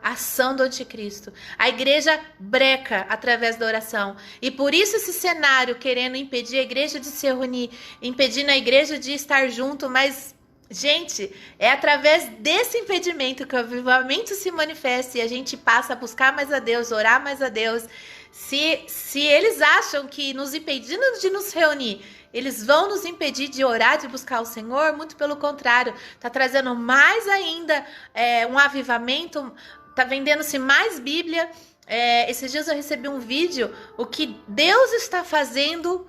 a ação do anticristo. A igreja breca através da oração. E por isso esse cenário querendo impedir a igreja de se reunir, impedindo a igreja de estar junto, mas, gente, é através desse impedimento que o avivamento se manifesta e a gente passa a buscar mais a Deus, orar mais a Deus. Se eles acham que nos impedindo de nos reunir, eles vão nos impedir de orar, de buscar o Senhor, muito pelo contrário, está trazendo mais ainda um avivamento, está vendendo-se mais Bíblia. Esses dias eu recebi um vídeo, o que Deus está fazendo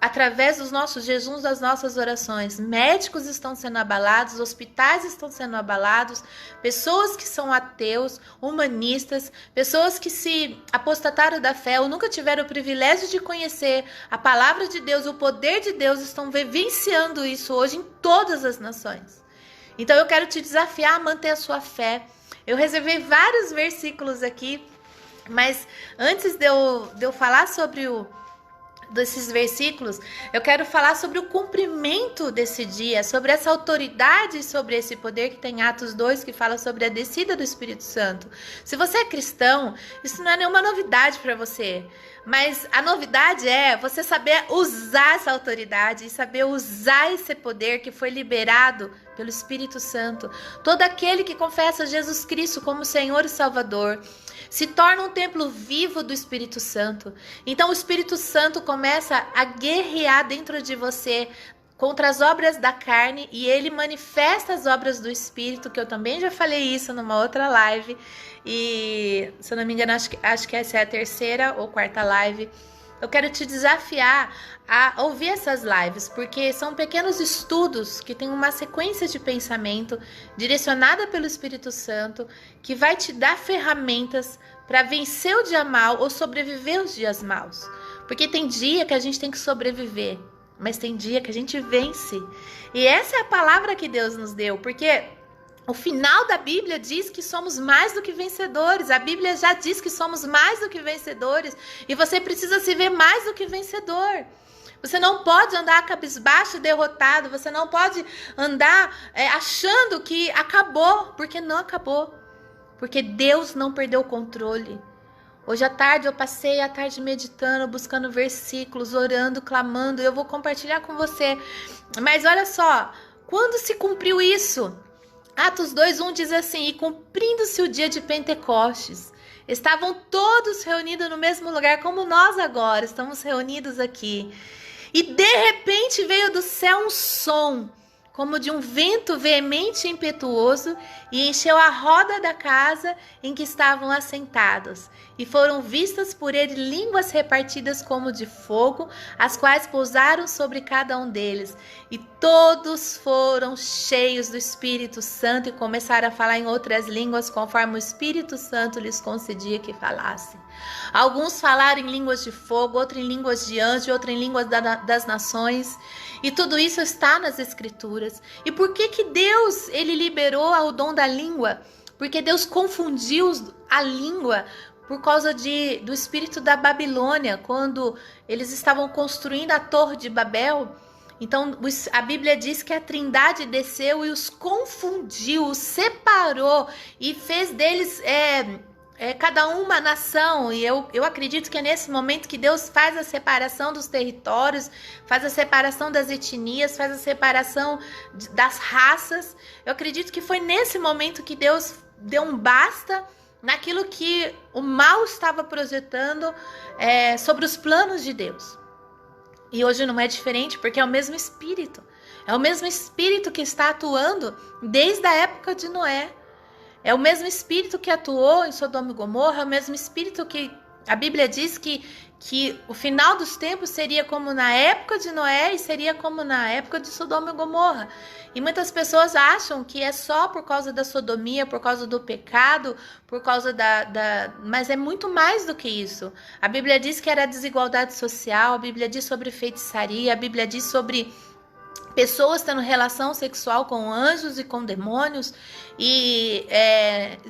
através dos nossos jejuns, das nossas orações. Médicos estão sendo abalados, hospitais estão sendo abalados, pessoas que são ateus, humanistas, pessoas que se apostataram da fé ou nunca tiveram o privilégio de conhecer a palavra de Deus, o poder de Deus, estão vivenciando isso hoje em todas as nações. Então eu quero te desafiar a manter a sua fé. Eu reservei vários versículos aqui, mas antes de eu falar sobre desses versículos, eu quero falar sobre o cumprimento desse dia, sobre essa autoridade, sobre esse poder que tem Atos 2, que fala sobre a descida do Espírito Santo. Se você é cristão, isso não é nenhuma novidade para você, mas a novidade é você saber usar essa autoridade e saber usar esse poder que foi liberado pelo Espírito Santo. Todo aquele que confessa Jesus Cristo como Senhor e Salvador se torna um templo vivo do Espírito Santo. Então o Espírito Santo começa a guerrear dentro de você contra as obras da carne, e ele manifesta as obras do Espírito, que eu também já falei isso numa outra live, e se eu não me engano, acho que essa é a terceira ou quarta live. Eu quero te desafiar a ouvir essas lives, porque são pequenos estudos que têm uma sequência de pensamento direcionada pelo Espírito Santo, que vai te dar ferramentas para vencer o dia mau ou sobreviver os dias maus. Porque tem dia que a gente tem que sobreviver, mas tem dia que a gente vence. E essa é a palavra que Deus nos deu, porque o final da Bíblia diz que somos mais do que vencedores. A Bíblia já diz que somos mais do que vencedores. E você precisa se ver mais do que vencedor. Você não pode andar cabisbaixo, derrotado. Você não pode andar achando que acabou, porque não acabou. Porque Deus não perdeu o controle. Hoje à tarde eu passei a tarde meditando, buscando versículos, orando, clamando. Eu vou compartilhar com você. Mas olha só, quando se cumpriu isso? Atos 2:1 diz assim: e cumprindo-se o dia de Pentecostes, estavam todos reunidos no mesmo lugar, como nós agora estamos reunidos aqui. E de repente veio do céu um som, como de um vento veemente e impetuoso, e encheu a roda da casa em que estavam assentados. E foram vistas por ele línguas repartidas como de fogo, as quais pousaram sobre cada um deles. E todos foram cheios do Espírito Santo e começaram a falar em outras línguas, conforme o Espírito Santo lhes concedia que falassem. Alguns falaram em línguas de fogo, outros em línguas de anjo, outros em línguas das nações. E tudo isso está nas Escrituras. E por que Deus ele liberou o dom da língua? Porque Deus confundiu a língua por causa do espírito da Babilônia, quando eles estavam construindo a Torre de Babel. Então a Bíblia diz que a Trindade desceu e os confundiu, os separou e fez deles cada uma nação. E eu acredito que é nesse momento que Deus faz a separação dos territórios, faz a separação das etnias, faz a separação das raças. Eu acredito que foi nesse momento que Deus deu um basta naquilo que o mal estava projetando sobre os planos de Deus. E hoje não é diferente, porque é o mesmo Espírito. É o mesmo Espírito que está atuando desde a época de Noé. É o mesmo Espírito que atuou em Sodoma e Gomorra, é o mesmo Espírito que a Bíblia diz que o final dos tempos seria como na época de Noé e seria como na época de Sodoma e Gomorra. E muitas pessoas acham que é só por causa da sodomia, por causa do pecado, por causa mas é muito mais do que isso. A Bíblia diz que era desigualdade social, a Bíblia diz sobre feitiçaria, a Bíblia diz sobre pessoas tendo relação sexual com anjos e com demônios. E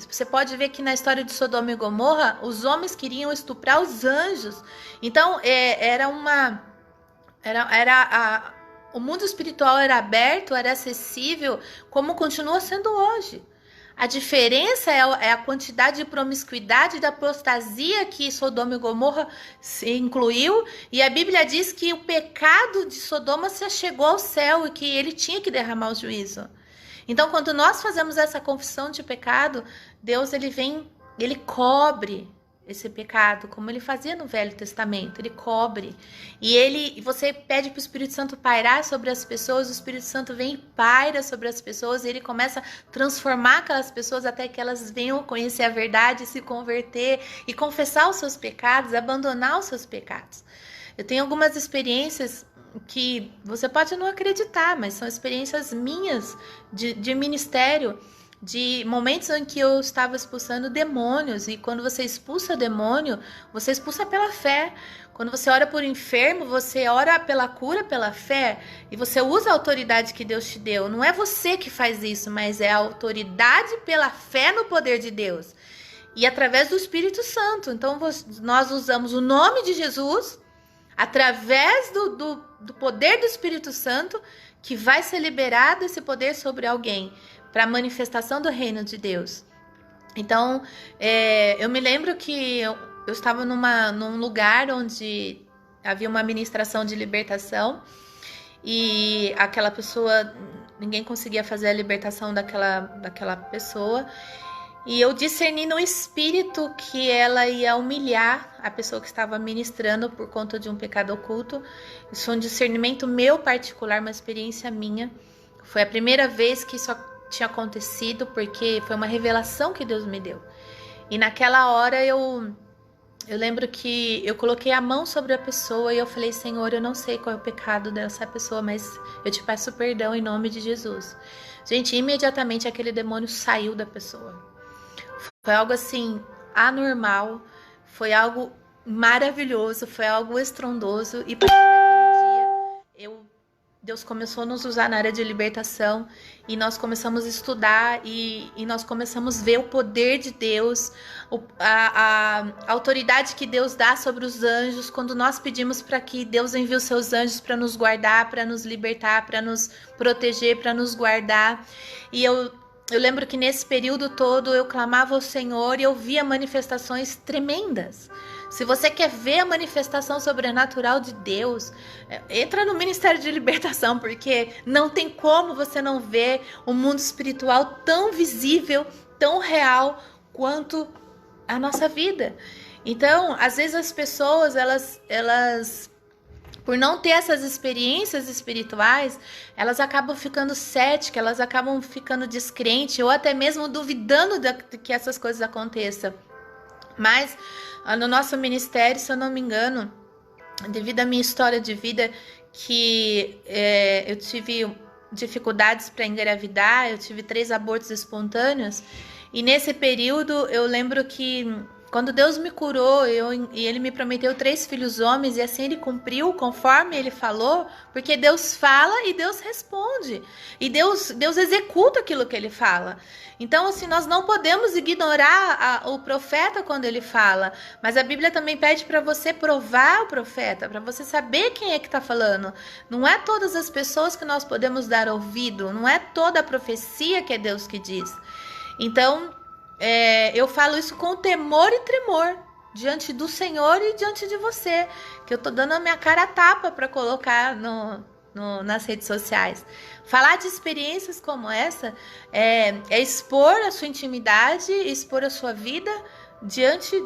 você pode ver que na história de Sodoma e Gomorra, os homens queriam estuprar os anjos. Então o mundo espiritual era aberto, era acessível, como continua sendo hoje. A diferença é a quantidade de promiscuidade, da apostasia que Sodoma e Gomorra se incluiu. E a Bíblia diz que o pecado de Sodoma se achegou ao céu e que ele tinha que derramar o juízo. Então, quando nós fazemos essa confissão de pecado, Deus ele cobre esse pecado, como ele fazia no Velho Testamento, ele cobre. E você pede para o Espírito Santo pairar sobre as pessoas, o Espírito Santo vem e paira sobre as pessoas, e ele começa a transformar aquelas pessoas até que elas venham conhecer a verdade, se converter e confessar os seus pecados, abandonar os seus pecados. Eu tenho algumas experiências que você pode não acreditar, mas são experiências minhas de ministério, de momentos em que eu estava expulsando demônios. E quando você expulsa demônio, você expulsa pela fé. Quando você ora por enfermo, você ora pela cura pela fé, e você usa a autoridade que Deus te deu. Não é você que faz isso, mas é a autoridade pela fé no poder de Deus e através do Espírito Santo. Então nós usamos o nome de Jesus, através do poder do Espírito Santo, que vai ser liberado esse poder sobre alguém, para a manifestação do reino de Deus. Então, eu me lembro que eu estava num lugar onde havia uma ministração de libertação, e aquela pessoa, ninguém conseguia fazer a libertação daquela pessoa, e eu discerni no espírito que ela ia humilhar a pessoa que estava ministrando por conta de um pecado oculto. Isso foi um discernimento meu particular, uma experiência minha. Foi a primeira vez que isso tinha acontecido, porque foi uma revelação que Deus me deu. E naquela hora eu lembro que eu coloquei a mão sobre a pessoa e eu falei: Senhor, eu não sei qual é o pecado dessa pessoa, mas eu te peço perdão em nome de Jesus. Gente, imediatamente aquele demônio saiu da pessoa. Foi algo assim, anormal, foi algo maravilhoso, foi algo estrondoso. E a partir daquele dia, Deus começou a nos usar na área de libertação, e nós começamos a estudar, e nós começamos a ver o poder de Deus, a autoridade que Deus dá sobre os anjos, quando nós pedimos para que Deus envie os seus anjos para nos guardar, para nos libertar, para nos proteger, para nos guardar. E eu lembro que nesse período todo eu clamava ao Senhor e eu via manifestações tremendas. Se você quer ver a manifestação sobrenatural de Deus, entra no Ministério de Libertação, porque não tem como você não ver o mundo espiritual tão visível, tão real quanto a nossa vida. Então, às vezes as pessoas, elas por não ter essas experiências espirituais, elas acabam ficando céticas, elas acabam ficando descrentes, ou até mesmo duvidando de que essas coisas aconteçam. Mas no nosso ministério, se eu não me engano, devido à minha história de vida, que eu tive dificuldades para engravidar, eu tive 3 abortos espontâneos, e nesse período eu lembro que quando Deus me curou, e Ele me prometeu 3 filhos homens, e assim Ele cumpriu conforme Ele falou, porque Deus fala e Deus responde, e Deus executa aquilo que Ele fala. Então, assim, nós não podemos ignorar o profeta quando ele fala, mas a Bíblia também pede para você provar o profeta, para você saber quem é que está falando. Não é todas as pessoas que nós podemos dar ouvido, não é toda a profecia que é Deus que diz. Então, eu falo isso com temor e tremor diante do Senhor e diante de você, que eu tô dando a minha cara a tapa para colocar nas redes sociais. Falar de experiências como essa é expor a sua intimidade, expor a sua vida diante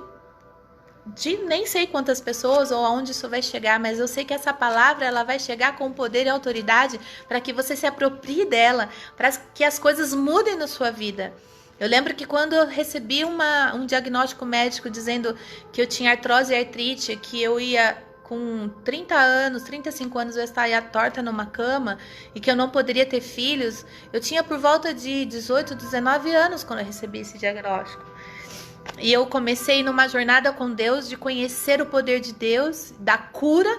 de nem sei quantas pessoas ou aonde isso vai chegar, mas eu sei que essa palavra ela vai chegar com poder e autoridade para que você se aproprie dela, para que as coisas mudem na sua vida. Eu lembro que quando eu recebi um diagnóstico médico dizendo que eu tinha artrose e artrite, que eu ia com 30 anos, 35 anos eu estaria torta numa cama e que eu não poderia ter filhos, eu tinha por volta de 18, 19 anos quando eu recebi esse diagnóstico. E eu comecei numa jornada com Deus de conhecer o poder de Deus, da cura,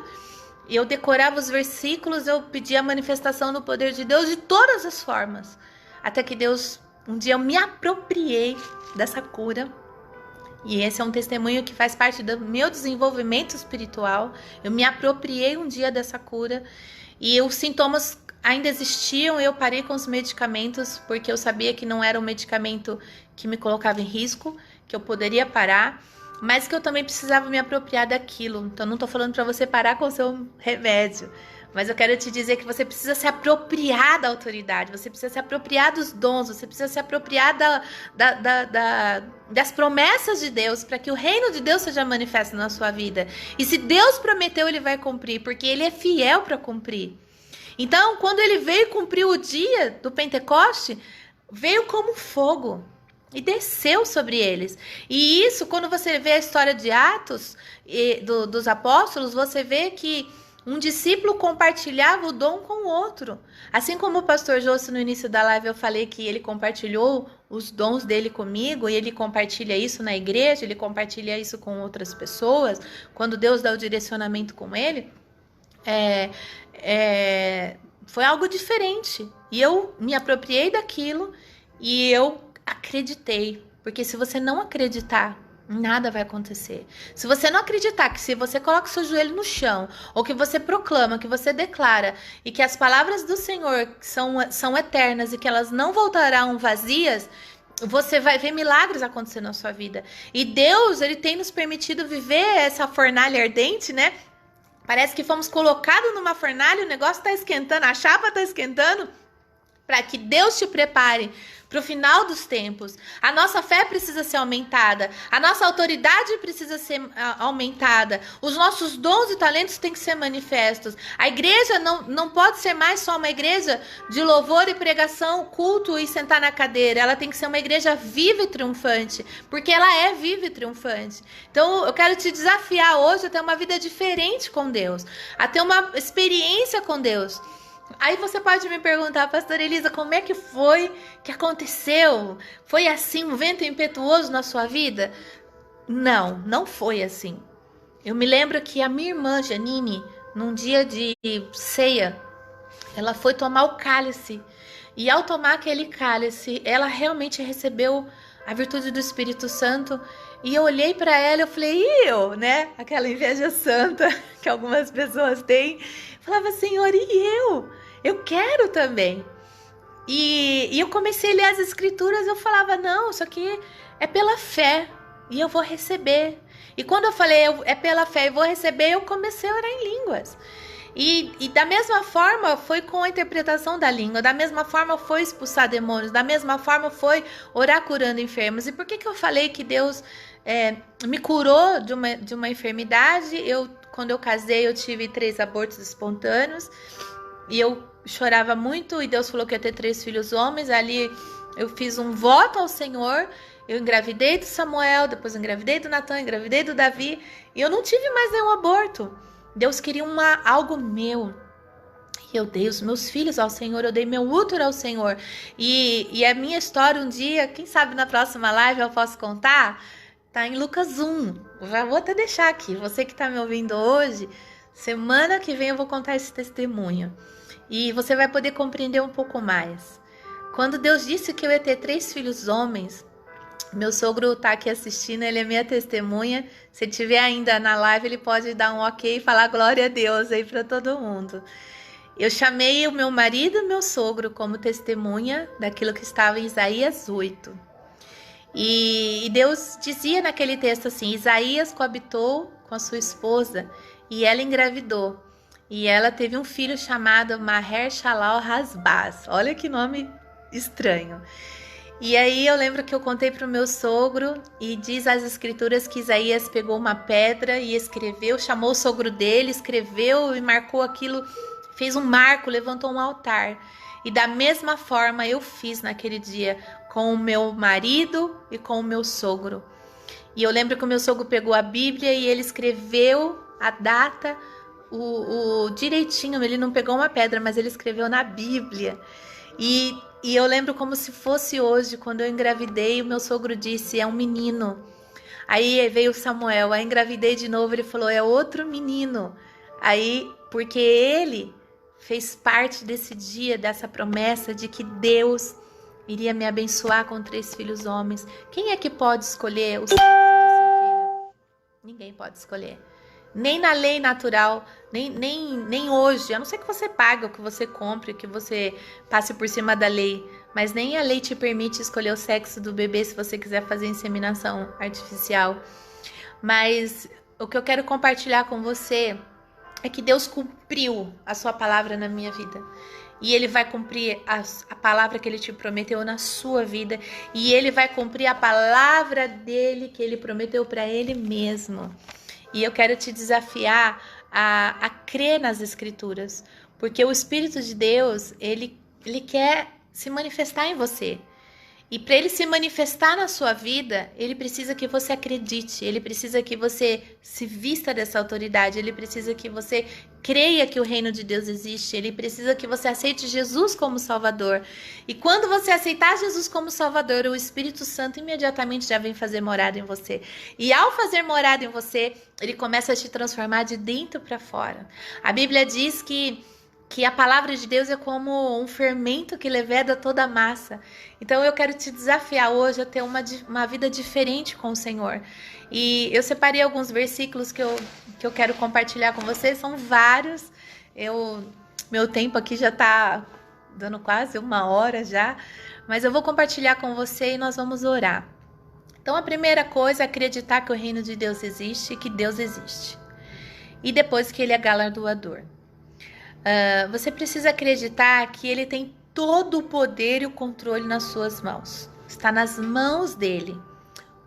e eu decorava os versículos, eu pedia a manifestação do poder de Deus de todas as formas, até que Deus, um dia eu me apropriei dessa cura. E esse é um testemunho que faz parte do meu desenvolvimento espiritual. Eu me apropriei um dia dessa cura e os sintomas ainda existiam. Eu parei com os medicamentos porque eu sabia que não era um medicamento que me colocava em risco, que eu poderia parar, mas que eu também precisava me apropriar daquilo. Então não estou falando para você parar com o seu remédio, mas eu quero te dizer que você precisa se apropriar da autoridade, você precisa se apropriar dos dons, você precisa se apropriar das promessas de Deus, para que o reino de Deus seja manifesto na sua vida. E se Deus prometeu, Ele vai cumprir, porque Ele é fiel para cumprir. Então, quando Ele veio cumprir o dia do Pentecoste, veio como fogo e desceu sobre eles. E isso, quando você vê a história de Atos dos apóstolos, você vê que um discípulo compartilhava o dom com o outro. Assim como o pastor José, no início da live, eu falei que ele compartilhou os dons dele comigo, e ele compartilha isso na igreja, ele compartilha isso com outras pessoas, quando Deus dá o direcionamento com ele, foi algo diferente. E eu me apropriei daquilo e eu acreditei. Porque se você não acreditar, nada vai acontecer. Se você não acreditar que se você coloca o seu joelho no chão, ou que você proclama, que você declara, e que as palavras do Senhor são eternas e que elas não voltarão vazias, você vai ver milagres acontecer na sua vida. E Deus, ele tem nos permitido viver essa fornalha ardente, né? Parece que fomos colocados numa fornalha, o negócio está esquentando, a chapa está esquentando, para que Deus te prepare para o final dos tempos. A nossa fé precisa ser aumentada, a nossa autoridade precisa ser aumentada, os nossos dons e talentos têm que ser manifestos. A igreja não pode ser mais só uma igreja de louvor e pregação, culto e sentar na cadeira. Ela tem que ser uma igreja viva e triunfante, porque ela é viva e triunfante. Então eu quero te desafiar hoje a ter uma vida diferente com Deus, a ter uma experiência com Deus. Aí você pode me perguntar, pastora Elisa, como é que foi que aconteceu? Foi assim, um vento impetuoso na sua vida? Não, não foi assim. Eu me lembro que a minha irmã Janine, num dia de ceia, ela foi tomar o cálice. E ao tomar aquele cálice, ela realmente recebeu a virtude do Espírito Santo. E eu olhei para ela e eu falei, e eu, né? Aquela inveja santa que algumas pessoas têm. Falava, Senhor, e eu? Eu quero também. E eu comecei a ler as escrituras, eu falava, não, isso aqui é pela fé e eu vou receber. E quando eu falei, é pela fé e vou receber, eu comecei a orar em línguas. E da mesma forma foi com a interpretação da língua, da mesma forma foi expulsar demônios, da mesma forma foi orar curando enfermos. E por que eu falei que Deus me curou de uma enfermidade? Quando eu casei, eu tive 3 abortos espontâneos e eu chorava muito e Deus falou que ia ter 3 filhos homens. Ali eu fiz um voto ao Senhor, eu engravidei do Samuel, depois engravidei do Natan, engravidei do Davi e eu não tive mais nenhum aborto. Deus queria algo meu. E eu dei os meus filhos ao Senhor, eu dei meu útero ao Senhor. E a minha história um dia, quem sabe na próxima live eu posso contar, tá em Lucas 1. Eu já vou até deixar aqui. Você que está me ouvindo hoje, semana que vem eu vou contar esse testemunho. E você vai poder compreender um pouco mais. Quando Deus disse que eu ia ter 3 filhos homens, meu sogro tá aqui assistindo, ele é minha testemunha. Se ele estiver ainda na live, ele pode dar um ok e falar glória a Deus aí para todo mundo. Eu chamei o meu marido e meu sogro como testemunha daquilo que estava em Isaías 8. E Deus dizia naquele texto assim, Isaías coabitou com a sua esposa e ela engravidou. E ela teve um filho chamado Maher-Shalal-Hasbaz. Olha que nome estranho. E aí eu lembro que eu contei para o meu sogro e diz as escrituras que Isaías pegou uma pedra e escreveu, chamou o sogro dele, escreveu e marcou aquilo, fez um marco, levantou um altar. E da mesma forma eu fiz naquele dia com o meu marido e com o meu sogro. E eu lembro que o meu sogro pegou a Bíblia e ele escreveu a data, o direitinho, ele não pegou uma pedra, mas ele escreveu na Bíblia. E eu lembro como se fosse hoje, quando eu engravidei, o meu sogro disse, é um menino. Aí veio o Samuel, aí engravidei de novo, ele falou, é outro menino. Aí, porque ele fez parte desse dia, dessa promessa de que Deus iria me abençoar com 3 filhos homens. Quem é que pode escolher o sexo do seu filho? Ninguém pode escolher. Nem na lei natural, nem hoje, a não ser que você pague, ou que você compre, que você passe por cima da lei, mas nem a lei te permite escolher o sexo do bebê se você quiser fazer inseminação artificial. Mas o que eu quero compartilhar com você é que Deus cumpriu a sua palavra na minha vida. E Ele vai cumprir a palavra que Ele te prometeu na sua vida. E Ele vai cumprir a palavra dEle que Ele prometeu para Ele mesmo. E eu quero te desafiar a crer nas Escrituras, porque o Espírito de Deus, ele quer se manifestar em você. E para ele se manifestar na sua vida, ele precisa que você acredite, ele precisa que você se vista dessa autoridade, ele precisa que você creia que o reino de Deus existe, ele precisa que você aceite Jesus como Salvador. E quando você aceitar Jesus como Salvador, o Espírito Santo imediatamente já vem fazer morada em você. E ao fazer morada em você, ele começa a te transformar de dentro para fora. A Bíblia diz que que a palavra de Deus é como um fermento que leveda toda a massa. Então eu quero te desafiar hoje a ter uma vida diferente com o Senhor. E eu separei alguns versículos que eu quero compartilhar com vocês, são vários. Meu tempo aqui já está dando quase 1 hora já, mas eu vou compartilhar com você e nós vamos orar. Então a primeira coisa é acreditar que o reino de Deus existe e que Deus existe. E depois que ele é galardoador. Você precisa acreditar que ele tem todo o poder e o controle nas suas mãos. Está nas mãos dele.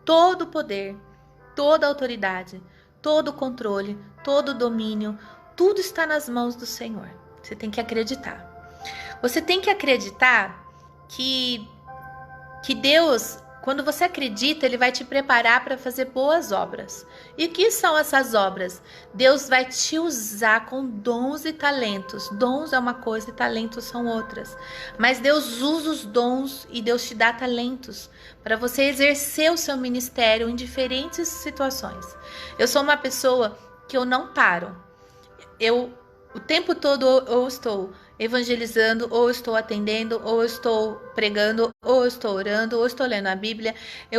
Todo o poder, toda a autoridade, todo o controle, todo o domínio, tudo está nas mãos do Senhor. Você tem que acreditar. Você tem que acreditar que Deus, quando você acredita, ele vai te preparar para fazer boas obras. E o que são essas obras? Deus vai te usar com dons e talentos. Dons é uma coisa e talentos são outras. Mas Deus usa os dons e Deus te dá talentos para você exercer o seu ministério em diferentes situações. Eu sou uma pessoa que eu não paro. O tempo todo eu estou evangelizando, ou estou atendendo, ou estou pregando, ou estou orando, ou estou lendo a Bíblia.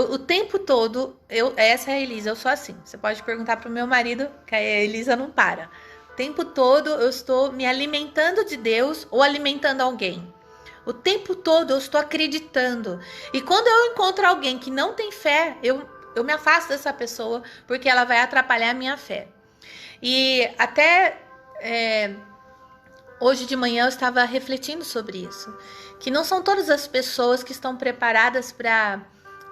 O tempo todo, essa é a Elisa, eu sou assim. Você pode perguntar para o meu marido, que a Elisa não para. O tempo todo eu estou me alimentando de Deus ou alimentando alguém. O tempo todo eu estou acreditando. E quando eu encontro alguém que não tem fé, eu me afasto dessa pessoa, porque ela vai atrapalhar a minha fé. E até hoje de manhã eu estava refletindo sobre isso, que não são todas as pessoas que estão preparadas para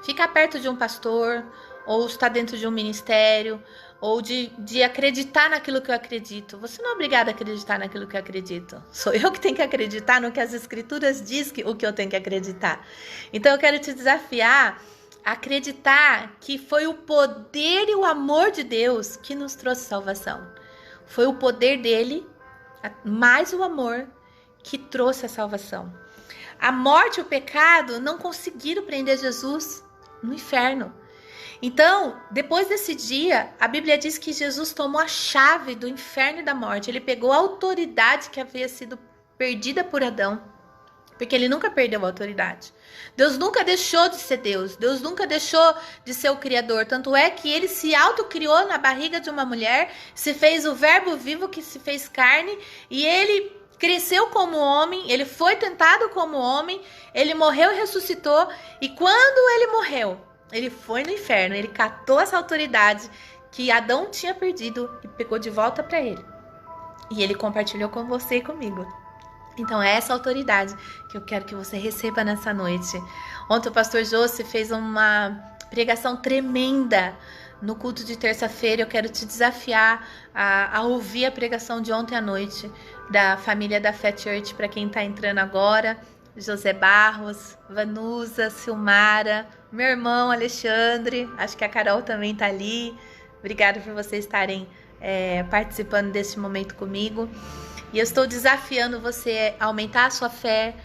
ficar perto de um pastor, ou estar dentro de um ministério, ou de acreditar naquilo que eu acredito. Você não é obrigado a acreditar naquilo que eu acredito. Sou eu que tenho que acreditar no que as escrituras dizem o que eu tenho que acreditar. Então eu quero te desafiar a acreditar que foi o poder e o amor de Deus que nos trouxe salvação. Foi o poder dele, mais o amor, que trouxe a salvação. A morte e o pecado não conseguiram prender Jesus no inferno. Então, depois desse dia, a Bíblia diz que Jesus tomou a chave do inferno e da morte. Ele pegou a autoridade que havia sido perdida por Adão, porque ele nunca perdeu a autoridade. Deus nunca deixou de ser Deus. Deus nunca deixou de ser o Criador. Tanto é que ele se autocriou na barriga de uma mulher, se fez o verbo vivo que se fez carne, e ele cresceu como homem, ele foi tentado como homem, ele morreu e ressuscitou, e quando ele morreu, ele foi no inferno, ele catou essa autoridade que Adão tinha perdido e pegou de volta para ele. E ele compartilhou com você e comigo. Então é essa autoridade que eu quero que você receba nessa noite. Ontem o pastor José fez uma pregação tremenda no culto de terça-feira. Eu quero te desafiar a ouvir a pregação de ontem à noite da família da Fé Church, para quem está entrando agora. José Barros, Vanusa, Silmara, meu irmão Alexandre, acho que a Carol também está ali. Obrigada por vocês estarem participando desse momento comigo. E eu estou desafiando você a aumentar a sua fé,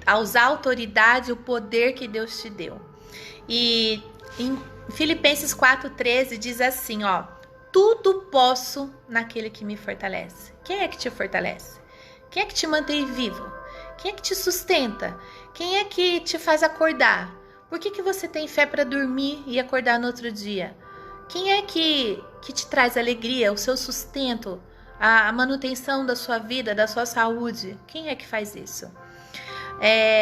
a usar a autoridade e o poder que Deus te deu. E em Filipenses 4,13 diz assim, ó: tudo posso naquele que me fortalece. Quem é que te fortalece? Quem é que te mantém vivo? Quem é que te sustenta? Quem é que te faz acordar? Por que você tem fé para dormir e acordar no outro dia? Quem é que te traz alegria, o seu sustento, a manutenção da sua vida, da sua saúde? Quem é que faz isso?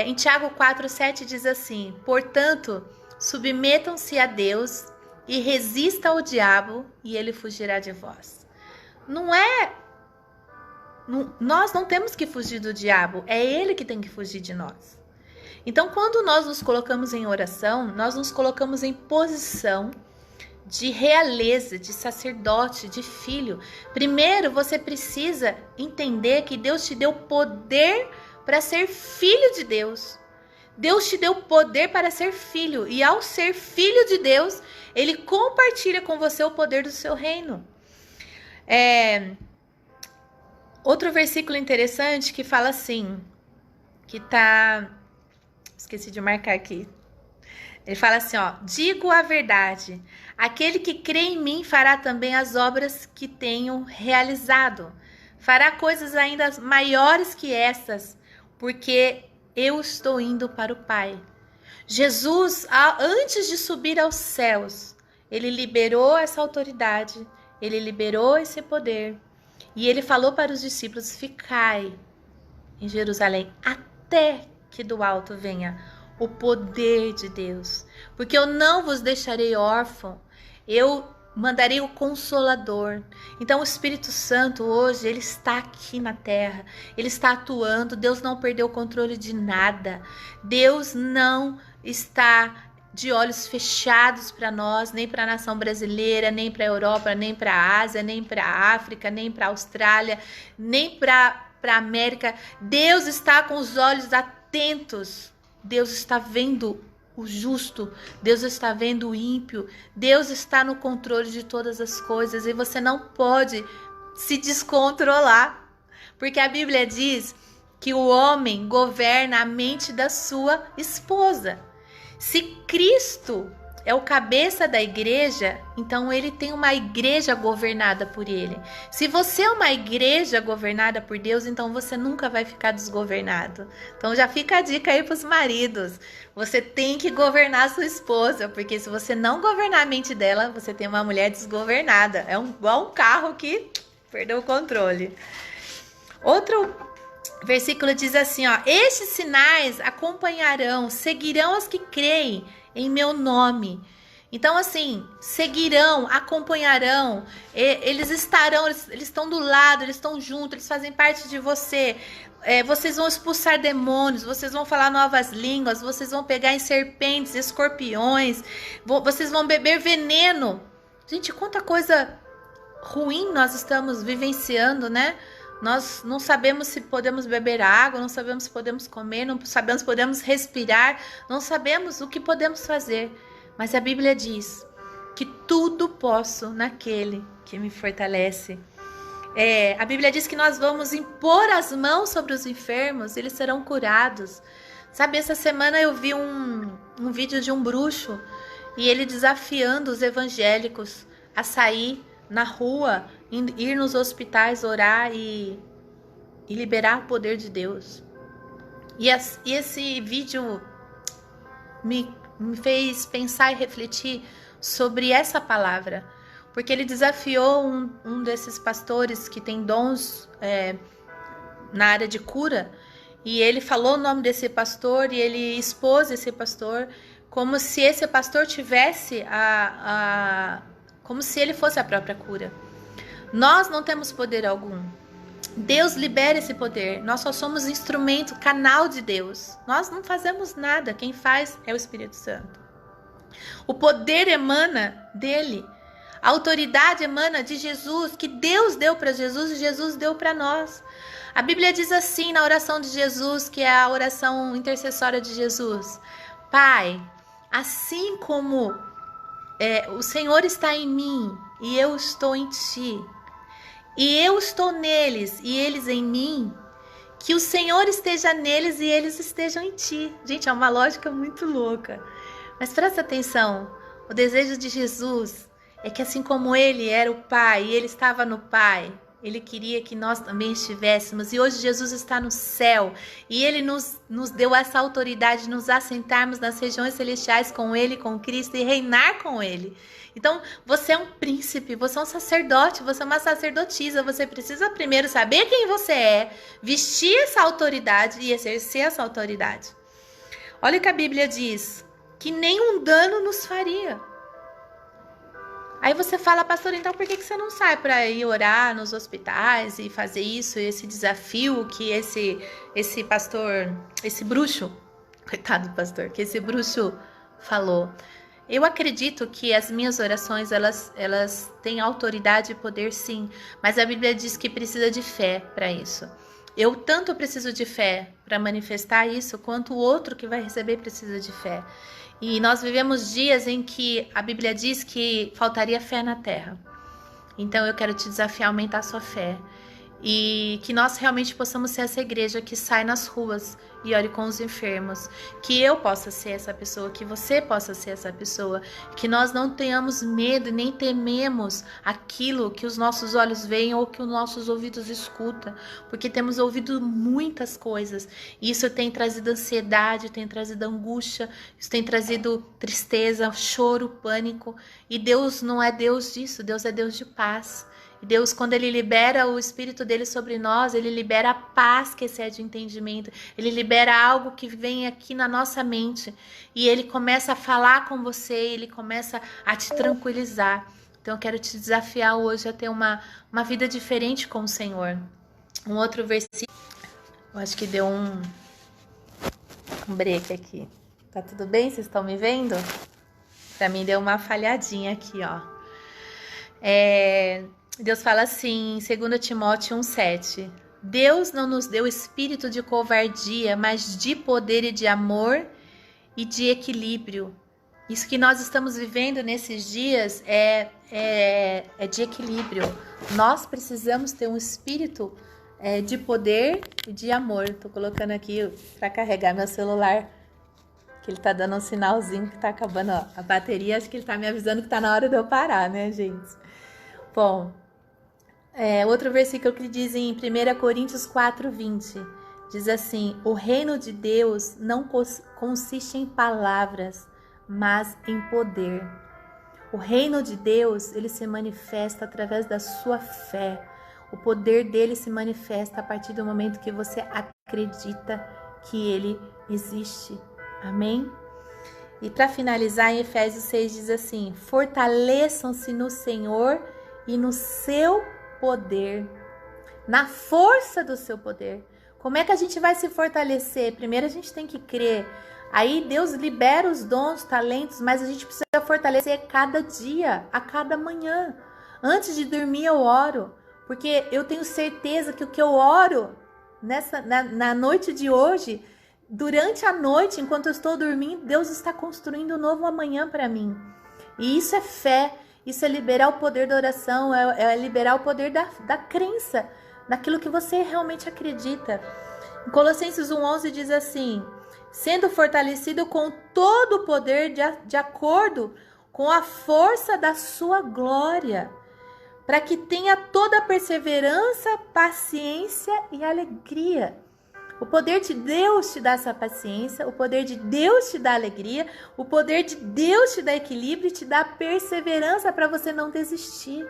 Em Tiago 4,7 diz assim: portanto, submetam-se a Deus e resista ao diabo e ele fugirá de vós. Nós não temos que fugir do diabo, é ele que tem que fugir de nós. Então, quando nós nos colocamos em oração, nós nos colocamos em posição de realeza, de sacerdote, de filho. Primeiro, você precisa entender que Deus te deu poder para ser filho de Deus. Deus te deu poder para ser filho. E ao ser filho de Deus, ele compartilha com você o poder do seu reino. Outro versículo interessante que fala assim, que tá... esqueci de marcar aqui. Ele fala assim, ó: digo a verdade, aquele que crê em mim fará também as obras que tenho realizado. fará coisas ainda maiores que essas, porque eu estou indo para o Pai. Jesus, antes de subir aos céus, ele liberou essa autoridade, ele liberou esse poder, e ele falou para os discípulos: ficai em Jerusalém até que do alto venha o poder de Deus, porque eu não vos deixarei órfão, eu mandarei o Consolador. Então o Espírito Santo hoje, ele está aqui na terra, ele está atuando. Deus não perdeu o controle de nada, Deus não está de olhos fechados para nós, nem para a nação brasileira, nem para a Europa, nem para a Ásia, nem para a África, nem para a Austrália, nem para a América. Deus está com os olhos atentos, Deus está vendo o justo, Deus está vendo o ímpio, Deus está no controle de todas as coisas, e você não pode se descontrolar, porque a Bíblia diz que o homem governa a mente da sua esposa. Se Cristo é o cabeça da igreja, então ele tem uma igreja governada por ele. Se você é uma igreja governada por Deus, então você nunca vai ficar desgovernado. Então já fica a dica aí para os maridos. Você tem que governar a sua esposa, porque se você não governar a mente dela, você tem uma mulher desgovernada. É igual um carro que perdeu o controle. Outro versículo diz assim, ó: estes sinais acompanharão, seguirão os que creem em meu nome. Então, assim, seguirão, acompanharão, eles estarão, eles estão do lado, eles estão juntos, eles fazem parte de você. Vocês vão expulsar demônios, vocês vão falar novas línguas, vocês vão pegar em serpentes, escorpiões, vocês vão beber veneno. Gente, quanta coisa ruim nós estamos vivenciando, né? Nós não sabemos se podemos beber água, não sabemos se podemos comer, não sabemos se podemos respirar, não sabemos o que podemos fazer. Mas a Bíblia diz que tudo posso naquele que me fortalece. A Bíblia diz que nós vamos impor as mãos sobre os enfermos, eles serão curados. Sabe, essa semana eu vi um vídeo de um bruxo e ele desafiando os evangélicos a sair na rua, ir nos hospitais, orar e liberar o poder de Deus. E esse vídeo me fez pensar e refletir sobre essa palavra, porque ele desafiou um desses pastores que tem dons na área de cura, e ele falou o nome desse pastor e ele expôs esse pastor como se esse pastor tivesse como se ele fosse a própria cura. Nós não temos poder algum. Deus libera esse poder. Nós só somos instrumento, canal de Deus. Nós não fazemos nada. Quem faz é o Espírito Santo. O poder emana dele. A autoridade emana de Jesus, que Deus deu para Jesus e Jesus deu para nós. A Bíblia diz assim na oração de Jesus, que é a oração intercessória de Jesus: Pai, assim como o Senhor está em mim e eu estou em ti, e eu estou neles e eles em mim, que o Senhor esteja neles e eles estejam em ti. Gente, é uma lógica muito louca. Mas presta atenção, o desejo de Jesus é que assim como ele era o Pai e ele estava no Pai, ele queria que nós também estivéssemos. E hoje Jesus está no céu e ele nos deu essa autoridade de nos assentarmos nas regiões celestiais com ele, com Cristo, e reinar com ele. Então, você é um príncipe, você é um sacerdote, você é uma sacerdotisa. Você precisa primeiro saber quem você é, vestir essa autoridade e exercer essa autoridade. Olha o que a Bíblia diz, que nenhum dano nos faria. Aí você fala: pastor, então por que você não sai para ir orar nos hospitais e fazer isso, esse desafio que esse pastor, esse bruxo, coitado do pastor, que esse bruxo falou? Eu acredito que as minhas orações, elas têm autoridade e poder, sim, mas a Bíblia diz que precisa de fé para isso. Eu tanto preciso de fé para manifestar isso, quanto o outro que vai receber precisa de fé. E nós vivemos dias em que a Bíblia diz que faltaria fé na terra. Então eu quero te desafiar a aumentar a sua fé. e que nós realmente possamos ser essa igreja que sai nas ruas e ore com os enfermos, que eu possa ser essa pessoa, que você possa ser essa pessoa, que nós não tenhamos medo nem tememos aquilo que os nossos olhos veem ou que os nossos ouvidos escutam, porque temos ouvido muitas coisas, e isso tem trazido ansiedade, tem trazido angústia, isso tem trazido tristeza, choro, pânico, e Deus não é Deus disso, Deus é Deus de paz. E Deus, quando Ele libera o Espírito dele sobre nós, Ele libera a paz que excede o entendimento. Ele libera algo que vem aqui na nossa mente. E Ele começa a falar com você, Ele começa a te tranquilizar. Então eu quero te desafiar hoje a ter uma vida diferente com o Senhor. Um outro versículo. Eu acho que deu um break aqui. Tá tudo bem? Vocês estão me vendo? Pra mim deu uma falhadinha aqui, ó. Deus fala assim, em 2 Timóteo 1,7. Deus não nos deu espírito de covardia, mas de poder e de amor e de equilíbrio. Isso que nós estamos vivendo nesses dias é de equilíbrio. Nós precisamos ter um espírito de poder e de amor. Tô colocando aqui para carregar meu celular, que ele tá dando um sinalzinho que tá acabando, ó, a bateria. Acho que ele tá me avisando que tá na hora de eu parar, né, gente? Bom, outro versículo que diz em 1 Coríntios 4:20, diz assim: o reino de Deus não consiste em palavras, mas em poder. O reino de Deus, ele se manifesta através da sua fé. O poder dele se manifesta a partir do momento que você acredita que ele existe. Amém? E para finalizar, em Efésios 6 diz assim: fortaleçam-se no Senhor e no seu poder, na força do seu poder. Como é que a gente vai se fortalecer? Primeiro a gente tem que crer. Aí Deus libera os dons, talentos, mas a gente precisa fortalecer cada dia, a cada manhã. Antes de dormir eu oro, porque eu tenho certeza que o que eu oro na noite de hoje, durante a noite, enquanto eu estou dormindo, Deus está construindo um novo amanhã para mim. E isso é fé. Isso é liberar o poder da oração, é liberar o poder da crença, daquilo que você realmente acredita. Em Colossenses 1:11 diz assim: sendo fortalecido com todo o poder de acordo com a força da sua glória, para que tenha toda a perseverança, paciência e alegria. O poder de Deus te dá essa paciência, o poder de Deus te dá alegria, o poder de Deus te dá equilíbrio e te dá perseverança para você não desistir.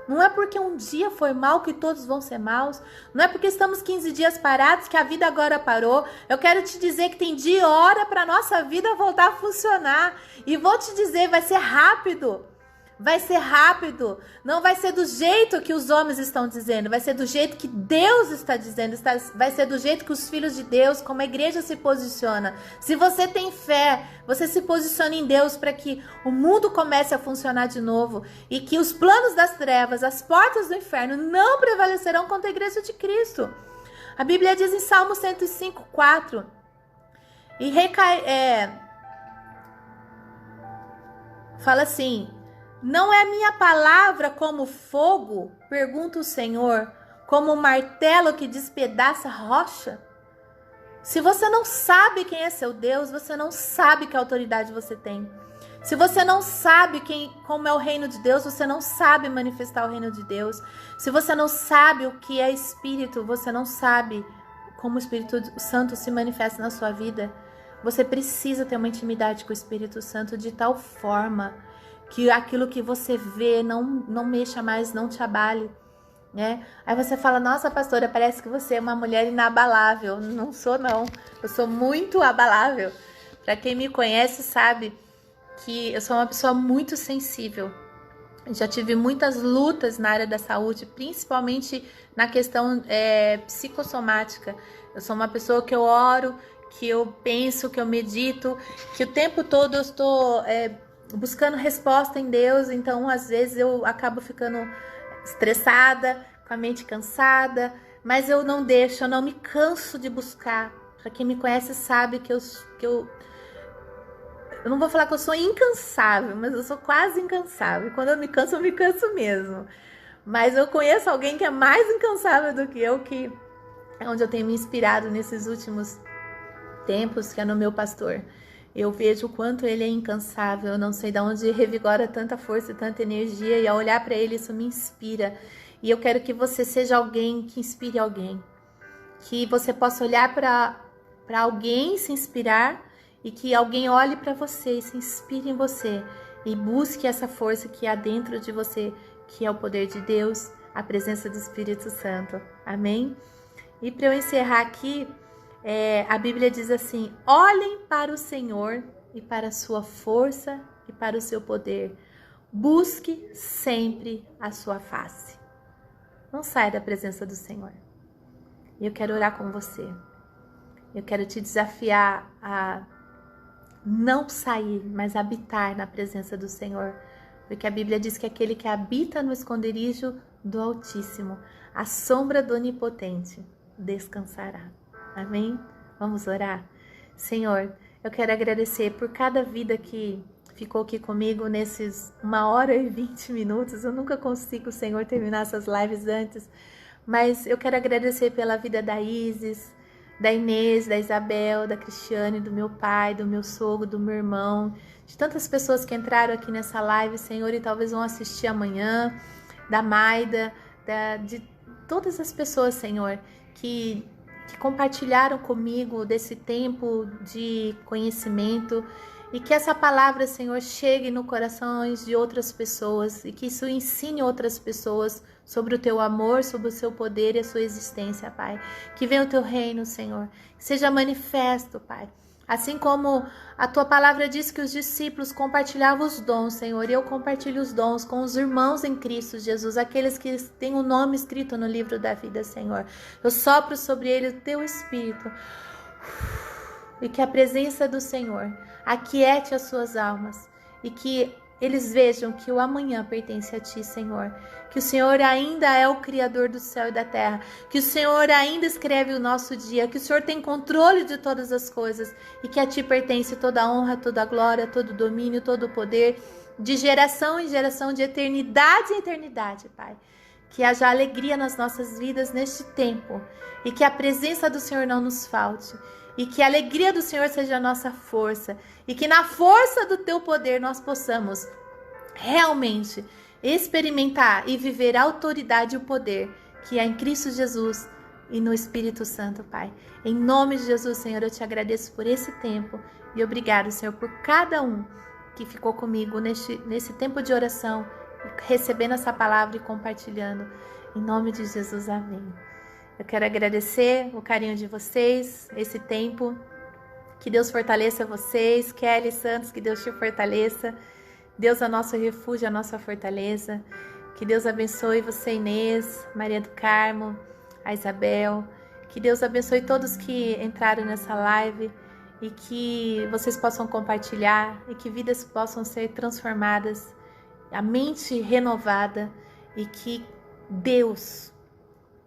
Não é porque um dia foi mal que todos vão ser maus. Não é porque estamos 15 dias parados que a vida agora parou. Eu quero te dizer que tem dia e hora para a nossa vida voltar a funcionar. E vou te dizer, vai ser rápido. Vai ser rápido, não vai ser do jeito que os homens estão dizendo, vai ser do jeito que Deus está dizendo, vai ser do jeito que os filhos de Deus, como a igreja se posiciona. Se você tem fé, você se posiciona em Deus para que o mundo comece a funcionar de novo e que os planos das trevas, as portas do inferno não prevalecerão contra a igreja de Cristo. A Bíblia diz em Salmo 105:4, fala assim: não é minha palavra como fogo, pergunta o Senhor, como um martelo que despedaça rocha? Se você não sabe quem é seu Deus, você não sabe que autoridade você tem. Se você não sabe como é o reino de Deus, você não sabe manifestar o reino de Deus. Se você não sabe o que é Espírito, você não sabe como o Espírito Santo se manifesta na sua vida. Você precisa ter uma intimidade com o Espírito Santo de tal forma que aquilo que você vê não mexa mais, não te abale, né? Aí você fala: nossa, pastora, parece que você é uma mulher inabalável. Não sou, não. Eu sou muito abalável. Para quem me conhece sabe que eu sou uma pessoa muito sensível. Eu já tive muitas lutas na área da saúde, principalmente na questão psicossomática. Eu sou uma pessoa que eu oro, que eu penso, que eu medito, que o tempo todo eu estou buscando resposta em Deus. Então às vezes eu acabo ficando estressada, com a mente cansada, mas eu não deixo, eu não me canso de buscar. Para quem me conhece sabe que eu não vou falar que eu sou incansável, mas eu sou quase incansável. Quando eu me canso mesmo. Mas eu conheço alguém que é mais incansável do que eu, que é onde eu tenho me inspirado nesses últimos tempos, que é no meu pastor. Eu vejo o quanto ele é incansável, eu não sei de onde revigora tanta força e tanta energia, e ao olhar para ele isso me inspira. E eu quero que você seja alguém que inspire alguém, que você possa olhar para alguém, se inspirar, e que alguém olhe para você e se inspire em você e busque essa força que há dentro de você, que é o poder de Deus, a presença do Espírito Santo. Amém? E para eu encerrar aqui, a Bíblia diz assim: olhem para o Senhor e para a sua força e para o seu poder. Busque sempre a sua face. Não saia da presença do Senhor. Eu quero orar com você. Eu quero te desafiar a não sair, mas habitar na presença do Senhor. Porque a Bíblia diz que aquele que habita no esconderijo do Altíssimo, à sombra do Onipotente, descansará. Amém? Vamos orar? Senhor, eu quero agradecer por cada vida que ficou aqui comigo nesses 1h e 20 minutos. Eu nunca consigo, Senhor, terminar essas lives antes. Mas eu quero agradecer pela vida da Isis, da Inês, da Isabel, da Cristiane, do meu pai, do meu sogro, do meu irmão, de tantas pessoas que entraram aqui nessa live, Senhor, e talvez vão assistir amanhã, da Maida, de todas as pessoas, Senhor, que compartilharam comigo desse tempo de conhecimento, e que essa palavra, Senhor, chegue no corações de outras pessoas e que isso ensine outras pessoas sobre o teu amor, sobre o seu poder e a sua existência, Pai. Que venha o teu reino, Senhor, que seja manifesto, Pai. Assim como a tua palavra diz que os discípulos compartilhavam os dons, Senhor, e eu compartilho os dons com os irmãos em Cristo Jesus, aqueles que têm o nome escrito no livro da vida, Senhor. Eu sopro sobre eles o teu Espírito. E que a presença do Senhor aquiete as suas almas e que eles vejam que o amanhã pertence a ti, Senhor. Que o Senhor ainda é o Criador do céu e da terra. Que o Senhor ainda escreve o nosso dia. Que o Senhor tem controle de todas as coisas. E que a ti pertence toda a honra, toda a glória, todo o domínio, todo o poder. De geração em geração, de eternidade em eternidade, Pai. Que haja alegria nas nossas vidas neste tempo. E que a presença do Senhor não nos falte. E que a alegria do Senhor seja a nossa força. E que na força do teu poder nós possamos realmente experimentar e viver a autoridade e o poder que há em Cristo Jesus e no Espírito Santo, Pai. Em nome de Jesus, Senhor, eu te agradeço por esse tempo. E obrigado, Senhor, por cada um que ficou comigo nesse tempo de oração, recebendo essa palavra e compartilhando. Em nome de Jesus, amém. Eu quero agradecer o carinho de vocês, esse tempo. Que Deus fortaleça vocês. Kelly Santos, que Deus te fortaleça. Deus é nosso refúgio, a nossa fortaleza. Que Deus abençoe você, Inês, Maria do Carmo, a Isabel. Que Deus abençoe todos que entraram nessa live e que vocês possam compartilhar e que vidas possam ser transformadas, a mente renovada e que Deus,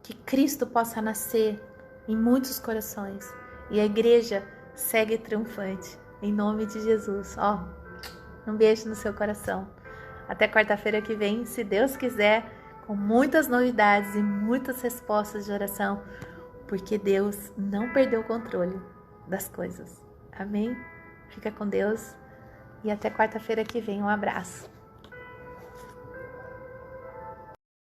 que Cristo possa nascer em muitos corações e a igreja segue triunfante, em nome de Jesus. Um beijo no seu coração. Até quarta-feira que vem, se Deus quiser, com muitas novidades e muitas respostas de oração, porque Deus não perdeu o controle das coisas. Amém? Fica com Deus e até quarta-feira que vem. Um abraço.